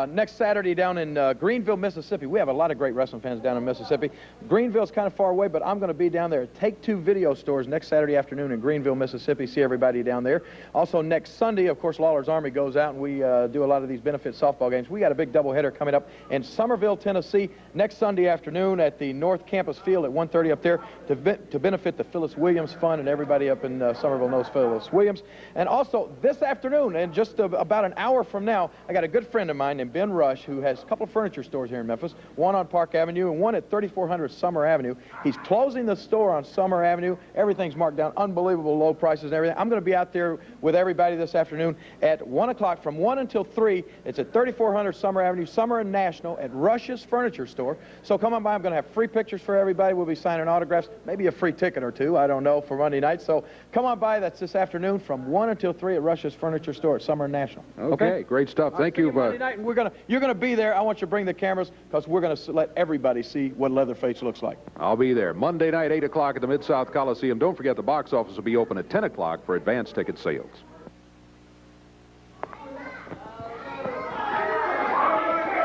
Next Saturday down in Greenville, Mississippi. We have a lot of great wrestling fans down in Mississippi. Greenville's kind of far away, but I'm going to be down there at Take-Two Video Stores next Saturday afternoon in Greenville, Mississippi. See everybody down there. Also, next Sunday, of course, Lawler's Army goes out, and we do a lot of these benefit softball games. We got a big doubleheader coming up in Somerville, Tennessee, next Sunday afternoon at the North Campus Field at 1:30 up there to benefit the Phyllis Williams Fund, and everybody up in Somerville knows Phyllis Williams. And also, this afternoon, and just about an hour from now, I got a good friend of mine named Ben Rush, who has a couple of furniture stores here in Memphis, one on Park Avenue and one at 3400 Summer Avenue. He's closing the store on Summer Avenue. Everything's marked down, unbelievable low prices and everything. I'm going to be out there with everybody this afternoon at 1 o'clock from 1 until 3. It's at 3400 Summer Avenue, Summer and National at Rush's Furniture Store. So come on by. I'm going to have free pictures for everybody. We'll be signing autographs, maybe a free ticket or two, I don't know, for Monday night. So come on by. That's this afternoon from 1 until 3 at Rush's Furniture Store at Summer and National. Okay, great stuff. Thank you. Monday night, and you're going to be there. I want you to bring the cameras because we're going to let everybody see what Leatherface looks like. I'll be there. Monday night, 8 o'clock at the Mid-South Coliseum. Don't forget the box office will be open at 10 o'clock for advance ticket sales.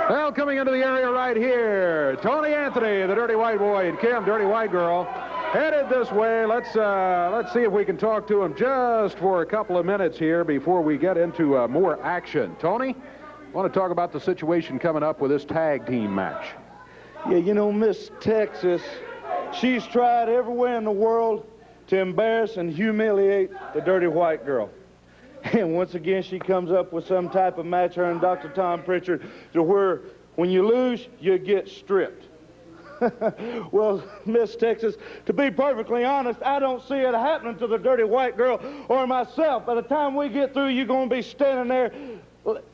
Well, Well, coming into the area right here, Tony Anthony, the Dirty White Boy, and Kim, Dirty White Girl, headed this way. Let's see if we can talk to him just for a couple of minutes here before we get into more action. Tony, I want to talk about the situation coming up with this tag team match. Yeah, you know, Miss Texas, she's tried everywhere in the world to embarrass and humiliate the Dirty White Girl. And once again, she comes up with some type of match, her and Dr. Tom Prichard, to where when you lose, you get stripped. Well, Miss Texas, to be perfectly honest, I don't see it happening to the Dirty White Girl or myself. By the time we get through, you're going to be standing there.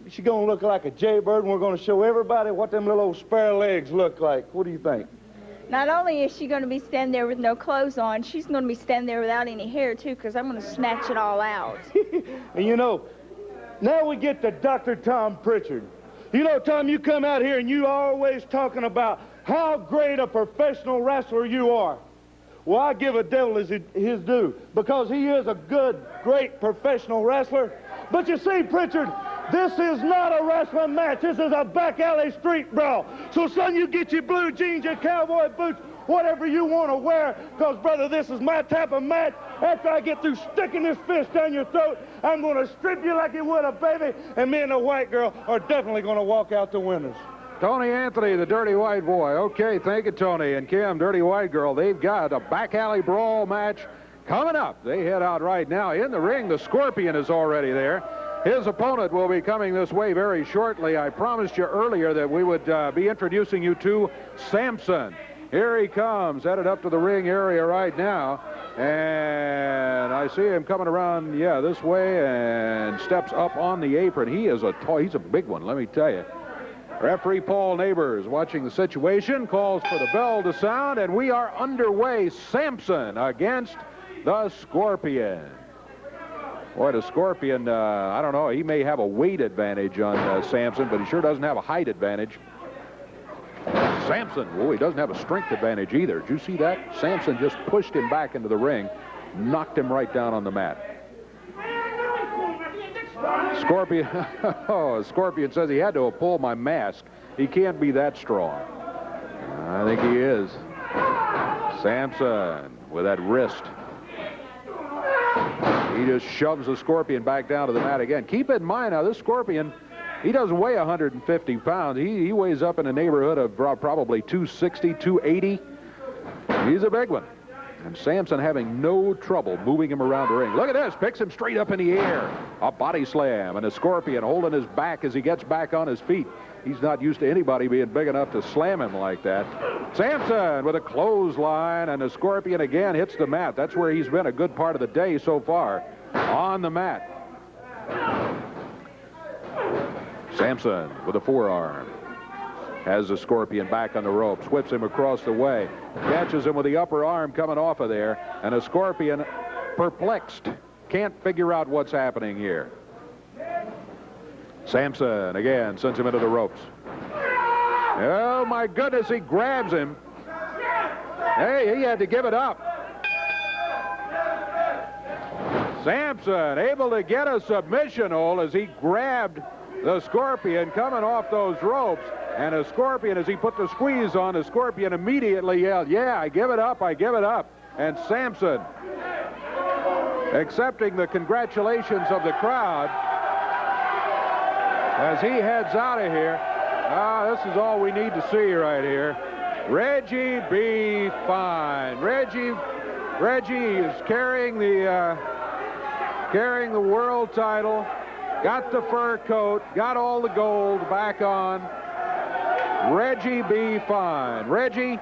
She's going to look like a jaybird, and we're going to show everybody what them little old spare legs look like. What do you think? Not only is she going to be standing there with no clothes on, she's going to be standing there without any hair, too, because I'm going to snatch it all out. And you know, now we get to Dr. Tom Prichard. You know, Tom, you come out here and you always talking about how great a professional wrestler you are. Well, I give a devil his due, because he is a good, great professional wrestler. But you see, Prichard, this is not a wrestling match. This is a back alley street brawl. So, son, you get your blue jeans, your cowboy boots, whatever you want to wear, because, brother, this is my type of match. After I get through sticking this fist down your throat, I'm going to strip you like you would a baby, and me and the white girl are definitely going to walk out the winners. Tony Anthony, the Dirty White Boy. Okay, thank you, Tony. And Kim, Dirty White Girl, they've got a back alley brawl match coming up. They head out right now. In the ring, the Scorpion is already there. His opponent will be coming this way very shortly. I promised you earlier that we would be introducing you to Samson. Here he comes, headed up to the ring area right now. And I see him coming around, this way, and steps up on the apron. He's a big one, let me tell you. Referee Paul Neighbors watching the situation, calls for the bell to sound, and we are underway. Samson against the Scorpion. Boy, the Scorpion, I don't know, he may have a weight advantage on Samson, but he sure doesn't have a height advantage. Samson, he doesn't have a strength advantage either. Did you see that? Samson just pushed him back into the ring, knocked him right down on the mat. Scorpion, Scorpion says he had to have pulled my mask. He can't be that strong. I think he is. Samson with that wrist. He just shoves the Scorpion back down to the mat again. Keep in mind now, this Scorpion, he doesn't weigh 150 pounds. He weighs up in the neighborhood of probably 260, 280. He's a big one. And Samson having no trouble moving him around the ring. Look at this, picks him straight up in the air. A body slam, and the Scorpion holding his back as he gets back on his feet. He's not used to anybody being big enough to slam him like that. Samson with a clothesline, and the Scorpion again hits the mat. That's where he's been a good part of the day so far, on the mat. Samson with a forearm. Has the Scorpion back on the ropes, whips him across the way, catches him with the upper arm coming off of there, and the Scorpion, perplexed, can't figure out what's happening here. Samson again sends him into the ropes. Oh my goodness, he grabs him. Hey, he had to give it up. Samson able to get a submission hold as he grabbed the Scorpion coming off those ropes. And the Scorpion, as he put the squeeze on, the Scorpion immediately yelled, "Yeah, I give it up, I give it up." And Samson, accepting the congratulations of the crowd, as he heads out of here. This is all we need to see right here. Reggie B. Fine. Reggie is carrying the world title, got the fur coat, got all the gold back on. Reggie B. Fine. Reggie,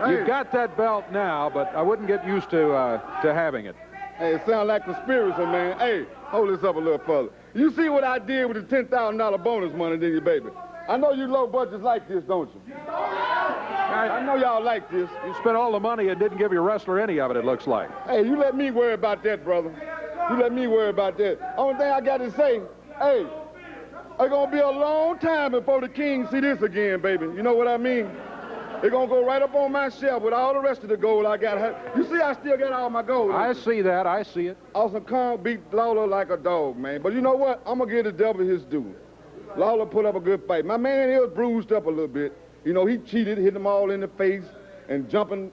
you've got that belt now, but I wouldn't get used to having it. Hey, it sounds like conspiracy, man. Hey, hold this up a little further. You see what I did with the $10,000 bonus money, didn't you, baby? I know you low budgets like this, don't you? I know y'all like this. You spent all the money and didn't give your wrestler any of it, it looks like. Hey, you let me worry about that, brother. You let me worry about that. Only thing I got to say, hey, it's going to be a long time before the King see this again, baby. You know what I mean? It's going to go right up on my shelf with all the rest of the gold I got. You see, I still got all my gold. I see that. I see it. Awesome Kong beat Lawler like a dog, man. But you know what? I'm going to give the devil his due. Lawler put up a good fight. My man, he was bruised up a little bit. You know, he cheated, hit them all in the face, and jumping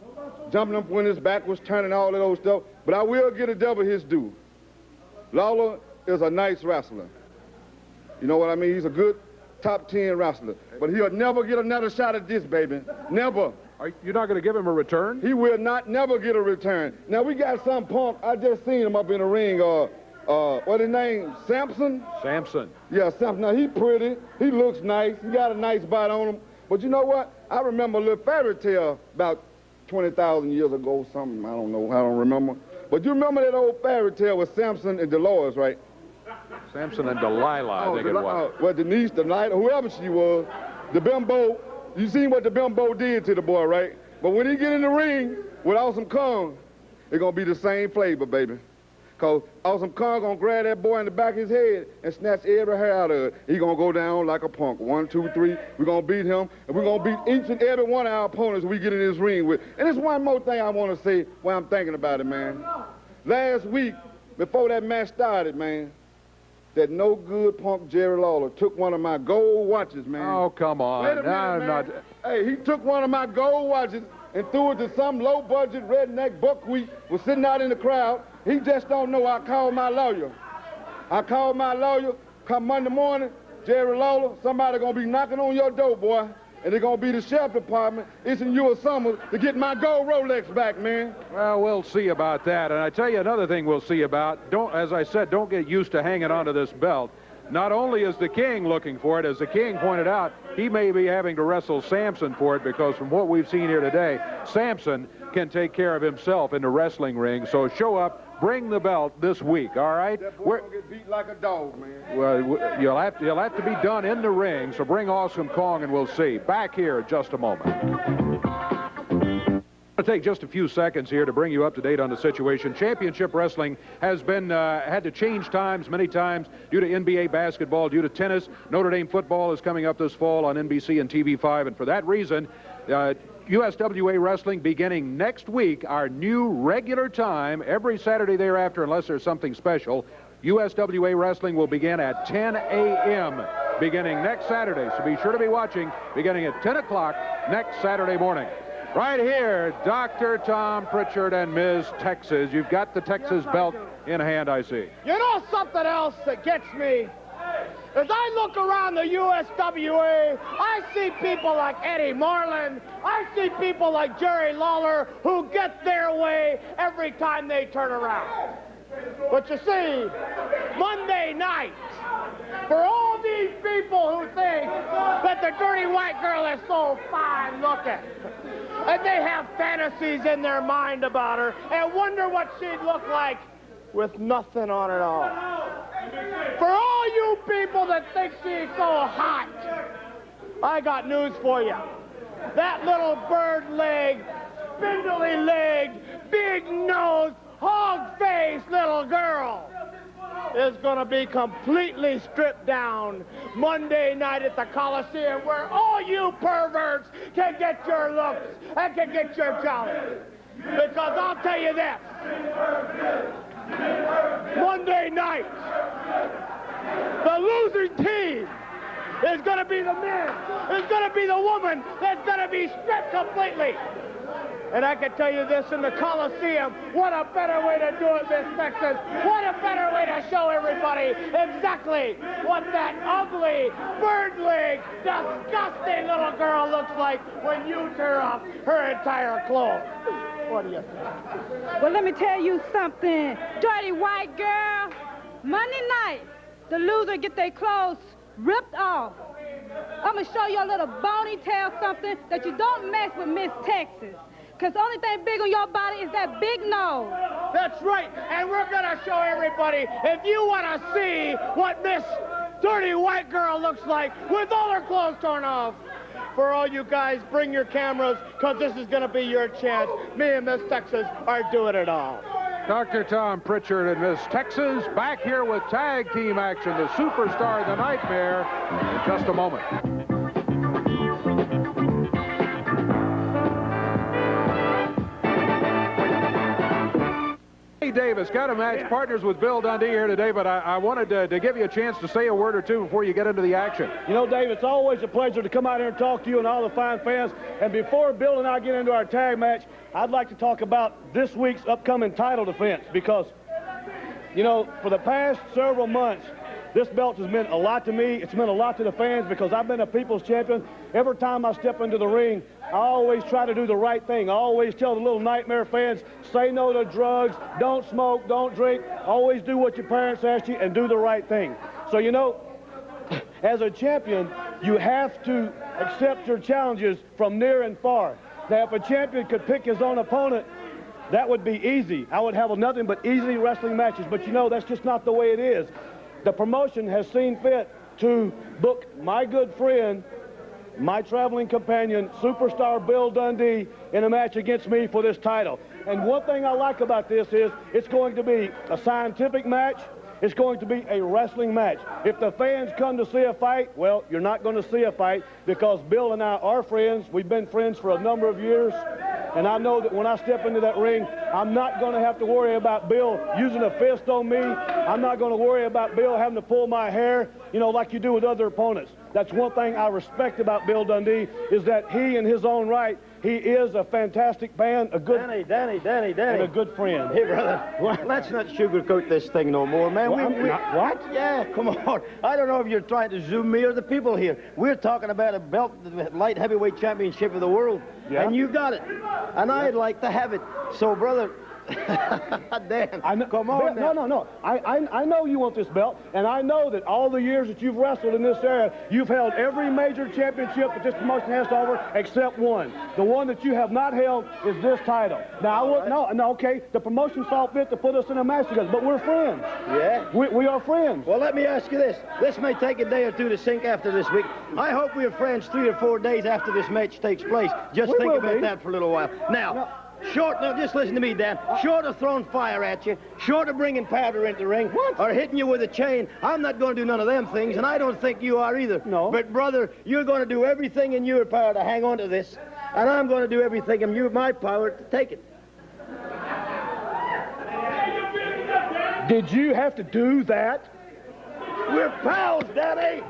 him when his back was turning, all of those stuff. But I will get a double his due. Lawler is a nice wrestler. You know what I mean? He's a good top 10 wrestler. But he'll never get another shot at this, baby. Never. You're not going to give him a return? He will never get a return. Now, we got some punk. I just seen him up in the ring. What his name? Samson? Samson. Yeah, Samson. Now, he pretty. He looks nice. He got a nice body on him. But you know what? I remember a little fairy tale about 20,000 years ago, something. I don't remember. But you remember that old fairy tale with Samson and Dolores, right? Samson and Delilah, I think it was. Well, Denise, Delilah, whoever she was, the bimbo, you seen what the bimbo did to the boy, right? But when he get in the ring with Awesome Kong, it's going to be the same flavor, baby. Because Awesome Kong going to grab that boy in the back of his head and snatch every hair out of it. He going to go down like a punk. 1, 2, 3. We're going to beat him, and we're going to beat each and every one of our opponents we get in this ring with. And there's one more thing I want to say while I'm thinking about it, man. Last week, before that match started, man, that no good punk Jerry Lawler took one of my gold watches, man. Oh, come on. Wait a minute, man. Hey, he took one of my gold watches and threw it to some low-budget redneck buckwheat was sitting out in the crowd. He just don't know. I called my lawyer. Come Monday morning, Jerry Lawler, somebody gonna be knocking on your door, boy. And they're gonna be the sheriff department issuing you a summons to get my gold Rolex back, man. Well, we'll see about that. And I tell you another thing we'll see about. As I said, don't get used to hanging onto this belt. Not only is the King looking for it, as the King pointed out, he may be having to wrestle Samson for it, because from what we've seen here today, Samson can take care of himself in the wrestling ring. So show up, bring the belt this week, all right? That boy gonna get beat like a dog, man. Well, you'll have to be done in the ring, so bring Awesome Kong and we'll see. Back here in just a moment. I'll take just a few seconds here to bring you up to date on the situation. Championship Wrestling has been had to change times many times due to NBA basketball, due to tennis. Notre Dame football is coming up this fall on NBC and TV5, and for that reason, USWA Wrestling beginning next week, our new regular time, every Saturday thereafter, unless there's something special. USWA Wrestling will begin at 10 a.m. beginning next Saturday, so be sure to be watching beginning at 10 o'clock next Saturday morning. Right here, Dr. Tom Prichard and Ms. Texas. You've got the Texas belt in hand, I see. You know something else that gets me? As I look around the USWA, I see people like Eddie Marlin. I see people like Jerry Lawler who get their way every time they turn around. But you see, Monday night, for all these people who think that the dirty white girl is so fine looking, and they have fantasies in their mind about her and wonder what she'd look like with nothing on at all. For all you people that think she's so hot, I got news for you. That little bird-legged, spindly-legged, big-nosed, hog-faced little girl is going to be completely stripped down Monday night at the Coliseum, where all you perverts can get your looks and can get your jolly. Because I'll tell you this, Monday night, the losing team is going to be the man, is going to be the woman that's going to be stripped completely. And I can tell you this, in the Coliseum, what a better way to do it, Miss Texas. What a better way to show everybody exactly what that ugly, bird-legged, disgusting little girl looks like when you tear off her entire clothes. What do you think? Well, let me tell you something. Dirty white girl, Monday night, the loser get their clothes ripped off. I'm going to show you a little bony tail something that you don't mess with Miss Texas. Because the only thing big on your body is that big nose. That's right. And we're going to show everybody, if you want to see what Miss Dirty White Girl looks like with all her clothes torn off, for all you guys, bring your cameras, because this is going to be your chance. Me and Miss Texas are doing it all. Dr. Tom Prichard and Miss Texas back here with tag team action, the superstar, the Nightmare, in just a moment. Davis got a match partners with Bill Dundee here today, but I wanted to give you a chance to say a word or two before you get into the action. You know, Dave, it's always a pleasure to come out here and talk to you and all the fine fans. And before Bill and I get into our tag match, I'd like to talk about this week's upcoming title defense because, you know, for the past several months, this belt has meant a lot to me. It's meant a lot to the fans because I've been a people's champion. Every time I step into the ring, I always try to do the right thing. I always tell the little nightmare fans, say no to drugs, don't smoke, don't drink. Always do what your parents ask you and do the right thing. So, you know, as a champion, you have to accept your challenges from near and far. Now, if a champion could pick his own opponent, that would be easy. I would have nothing but easy wrestling matches. But, you know, that's just not the way it is. The promotion has seen fit to book my good friend, my traveling companion, superstar Bill Dundee, in a match against me for this title. And one thing I like about this is it's going to be a scientific match. It's going to be a wrestling match. If the fans come to see a fight, well, you're not going to see a fight because Bill and I are friends. We've been friends for a number of years. And I know that when I step into that ring, I'm not going to have to worry about Bill using a fist on me. I'm not going to worry about Bill having to pull my hair, you know, like you do with other opponents. That's one thing I respect about Bill Dundee is that he, in his own right, he is a fantastic man, a good... Danny. And a good friend. Hey, brother, let's not sugarcoat this thing no more, man. What? Yeah, come on. I don't know if you're trying to zoom me or the people here. We're talking about a belt, the light heavyweight championship of the world, and you got it. And I'd like to have it. So, brother... Dan, come on now. No. I know you want this belt, and I know that all the years that you've wrestled in this area, you've held every major championship that this promotion has to offer except one. The one that you have not held is this title. Now, okay, the promotion saw fit to put us in a match together, but we're friends. Yeah? We are friends. Well, let me ask you this. This may take a day or two to sink after this week. I hope we're friends 3 or 4 days after this match takes place. Just think about that for a little while. Now, just listen to me, Dan. Short of throwing fire at you, short of bringing powder into the ring, or hitting you with a chain, I'm not going to do none of them things, and I don't think you are either. No. But, brother, you're going to do everything in your power to hang on to this, and I'm going to do everything in my power to take it. Did you have to do that? We're pals, Danny.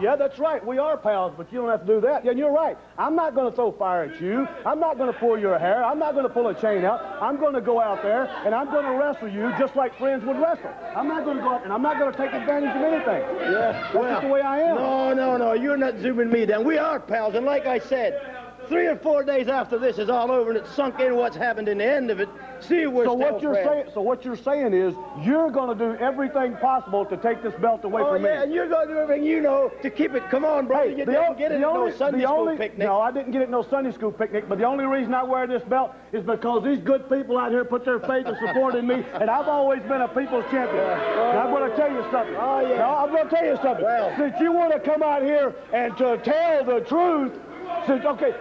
Yeah, that's right. We are pals, but you don't have to do that. Yeah, you're right. I'm not going to throw fire at you. I'm not going to pull your hair. I'm not going to pull a chain out. I'm going to go out there, and I'm going to wrestle you just like friends would wrestle. I'm not going to go out, and I'm not going to take advantage of anything. Yeah, that's just the way I am. No. You're not zooming me down. We are pals, and like I said, 3 or 4 days after this is all over and it's sunk in what's happened in the end of it, see we're still friends. So what you're saying is you're going to do everything possible to take this belt away from me. Oh, yeah, and you're going to do everything you know to keep it. Come on, brother, you didn't get it at no Sunday school picnic. No, I didn't get it at no Sunday school picnic, but the only reason I wear this belt is because these good people out here put their faith and support in me, and I've always been a people's champion. Now, I'm going to tell you something. Oh, yeah. Now, I'm going to tell you something. Well, since you want to come out here and to tell the truth,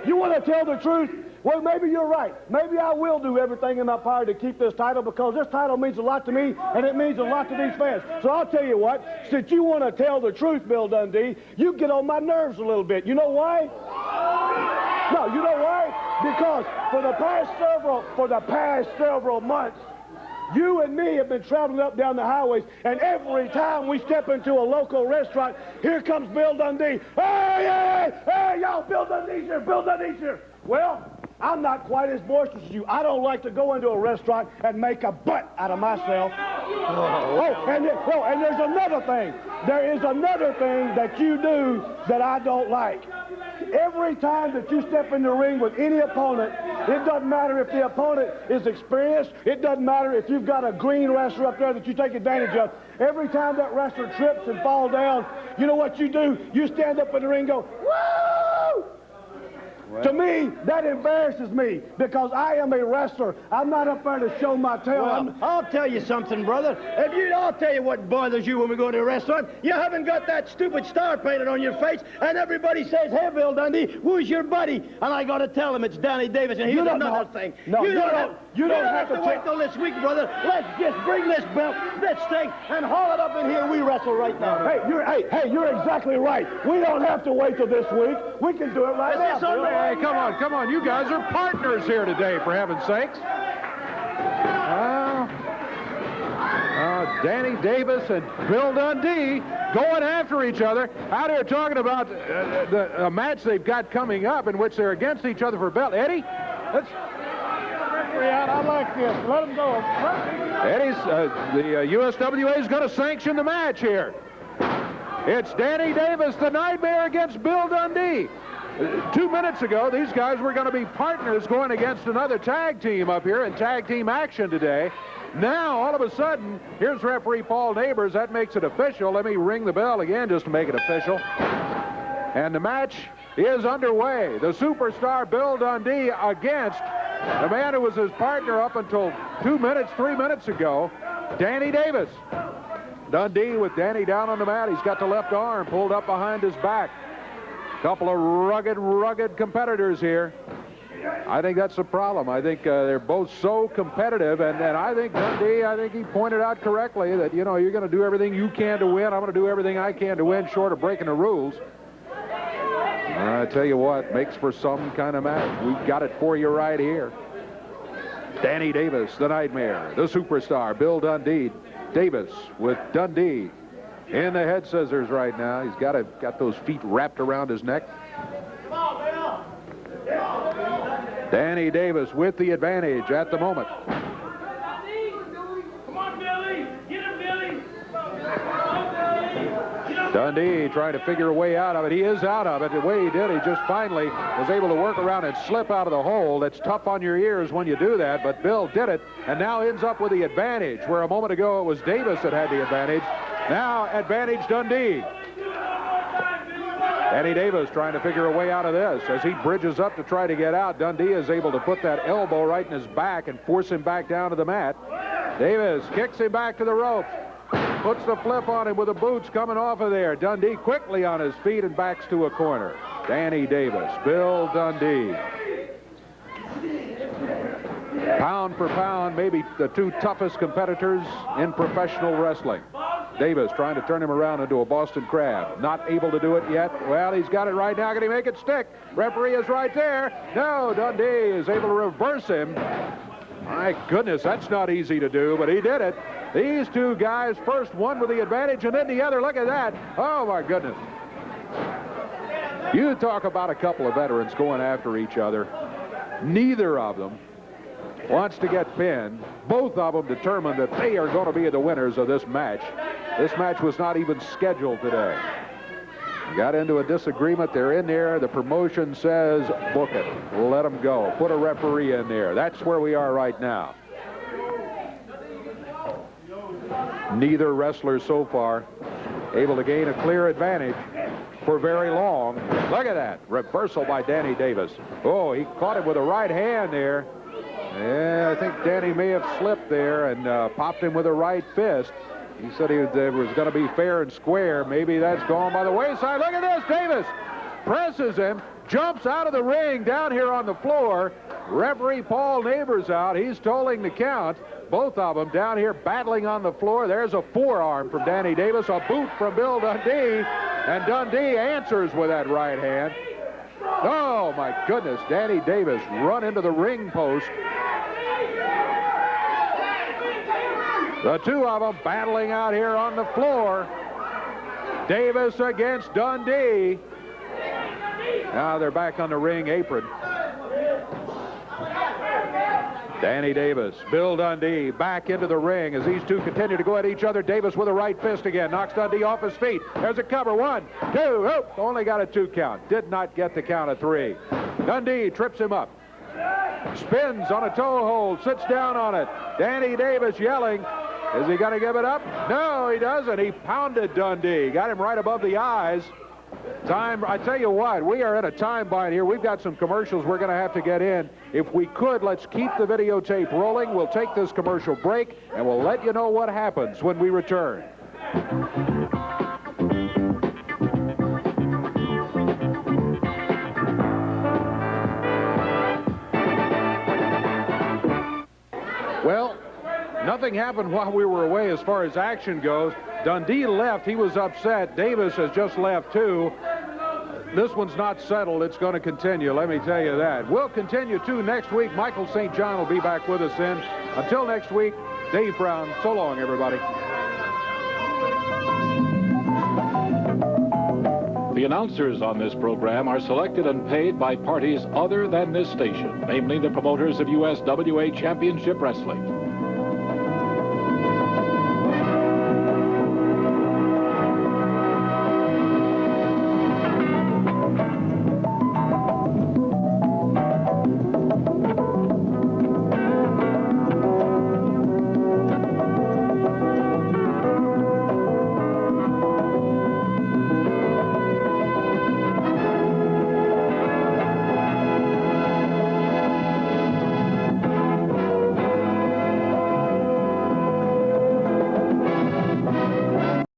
you want to tell the truth? Well, maybe you're right. Maybe I will do everything in my power to keep this title because this title means a lot to me and it means a lot to these fans. So I'll tell you what, since you want to tell the truth, Bill Dundee, you get on my nerves a little bit. You know why? No, you know why? Because for the past several months, you and me have been traveling up down the highways, and every time we step into a local restaurant, here comes Bill Dundee. Hey, y'all, Bill Dundee's here. Well, I'm not quite as boisterous as you. I don't like to go into a restaurant and make a butt out of myself. And there's another thing. There is another thing that you do that I don't like. Every time that you step in the ring with any opponent, it doesn't matter if the opponent is experienced. It doesn't matter if you've got a green wrestler up there that you take advantage of. Every time that wrestler trips and falls down, you know what you do? You stand up in the ring and go, woo! Well, to me, that embarrasses me because I am a wrestler. I'm not up there to show my tail. Well, I'll tell you something, brother. I'll tell you what bothers you when we go to a restaurant. You haven't got that stupid star painted on your face, and everybody says, hey, Bill Dundee, who's your buddy? And I got to tell him it's Danny Davis, and here's another thing. No, you don't have to wait till this week, brother. Let's just bring this belt, this thing, and haul it up in here. We wrestle right now. Hey, you're exactly right. We don't have to wait till this week. We can do it right now. Hey, come on. You guys are partners here today, for heaven's sakes. Danny Davis and Bill Dundee going after each other. Out here talking about a match they've got coming up in which they're against each other for belt. Eddie, let's... I like this. Let him go. Eddie's, the USWA is going to sanction the match here. It's Danny Davis, the Nightmare, against Bill Dundee. 2 minutes ago, these guys were going to be partners going against another tag team up here in tag team action today. Now, all of a sudden, here's referee Paul Neighbors. That makes it official. Let me ring the bell again just to make it official. And the match is underway. The superstar Bill Dundee against the man who was his partner up until 3 minutes ago, Danny Davis. Dundee with Danny down on the mat. He's got the left arm pulled up behind his back. Couple of rugged competitors here. I think that's the problem. I think they're both so competitive, and I think Dundee, I think he pointed out correctly that, you know, you're going to do everything you can to win. I'm going to do everything I can to win, short of breaking the rules. I tell you what, makes for some kind of match. We've got it for you right here. Danny Davis, the Nightmare, the superstar, Bill Dundee. Davis with Dundee in the head scissors right now. He's got those feet wrapped around his neck. Danny Davis with the advantage at the moment. Come on, Billy. Get him, Billy. Dundee trying to figure a way out of it. He is out of it. The way he did, he just finally was able to work around and slip out of the hole. That's tough on your ears when you do that, but Bill did it and now ends up with the advantage, where a moment ago it was Davis that had the advantage. Now advantage Dundee. Danny Davis trying to figure a way out of this. As he bridges up to try to get out, Dundee is able to put that elbow right in his back and force him back down to the mat. Davis kicks him back to the ropes. Puts the flip on him with the boots coming off of there. Dundee quickly on his feet and backs to a corner. Danny Davis, Bill Dundee. Pound for pound, maybe the two toughest competitors in professional wrestling. Davis trying to turn him around into a Boston Crab. Not able to do it yet. Well, he's got it right now. Can he make it stick? Referee is right there. No, Dundee is able to reverse him. My goodness, that's not easy to do, but he did it. These two guys, first one with the advantage and then the other. Look at that. Oh, my goodness. You talk about a couple of veterans going after each other. Neither of them wants to get pinned. Both of them determined that they are going to be the winners of this match. This match was not even scheduled today. Got into a disagreement. They're in there. The promotion says, book it. Let them go. Put a referee in there. That's where we are right now. Neither wrestler so far able to gain a clear advantage for very long. Look at that. Reversal by Danny Davis. Oh, he caught him with a right hand there. Yeah, I think Danny may have slipped there and popped him with a right fist. He said it was going to be fair and square. Maybe that's gone by the wayside. Look at this. Davis presses him, jumps out of the ring down here on the floor. Referee Paul Neighbors out. He's tolling the count. Both of them down here battling on the floor. There's a forearm from Danny Davis, a boot from Bill Dundee, and Dundee answers with that right hand. Oh, my goodness. Danny Davis run into the ring post. The two of them battling out here on the floor. Davis against Dundee. Now they're back on the ring apron. Danny Davis, Bill Dundee back into the ring as these two continue to go at each other. Davis with a right fist again. Knocks Dundee off his feet. There's a cover. 1, 2. Oh, only got a 2 count. Did not get the count of 3. Dundee trips him up. Spins on a toe hold. Sits down on it. Danny Davis yelling. Is he going to give it up? No, he doesn't. He pounded Dundee. Got him right above the eyes. Time, I tell you what, we are at a time bind here. We've got some commercials we're going to have to get in. If we could, let's keep the videotape rolling. We'll take this commercial break, and we'll let you know what happens when we return. Well, nothing happened while we were away as far as action goes. Dundee left. He was upset. Davis has just left, too. This one's not settled. It's going to continue, let me tell you that. We'll continue, too, next week. Michael St. John will be back with us then. Until next week, Dave Brown. So long, everybody. The announcers on this program are selected and paid by parties other than this station, namely the promoters of USWA Championship Wrestling.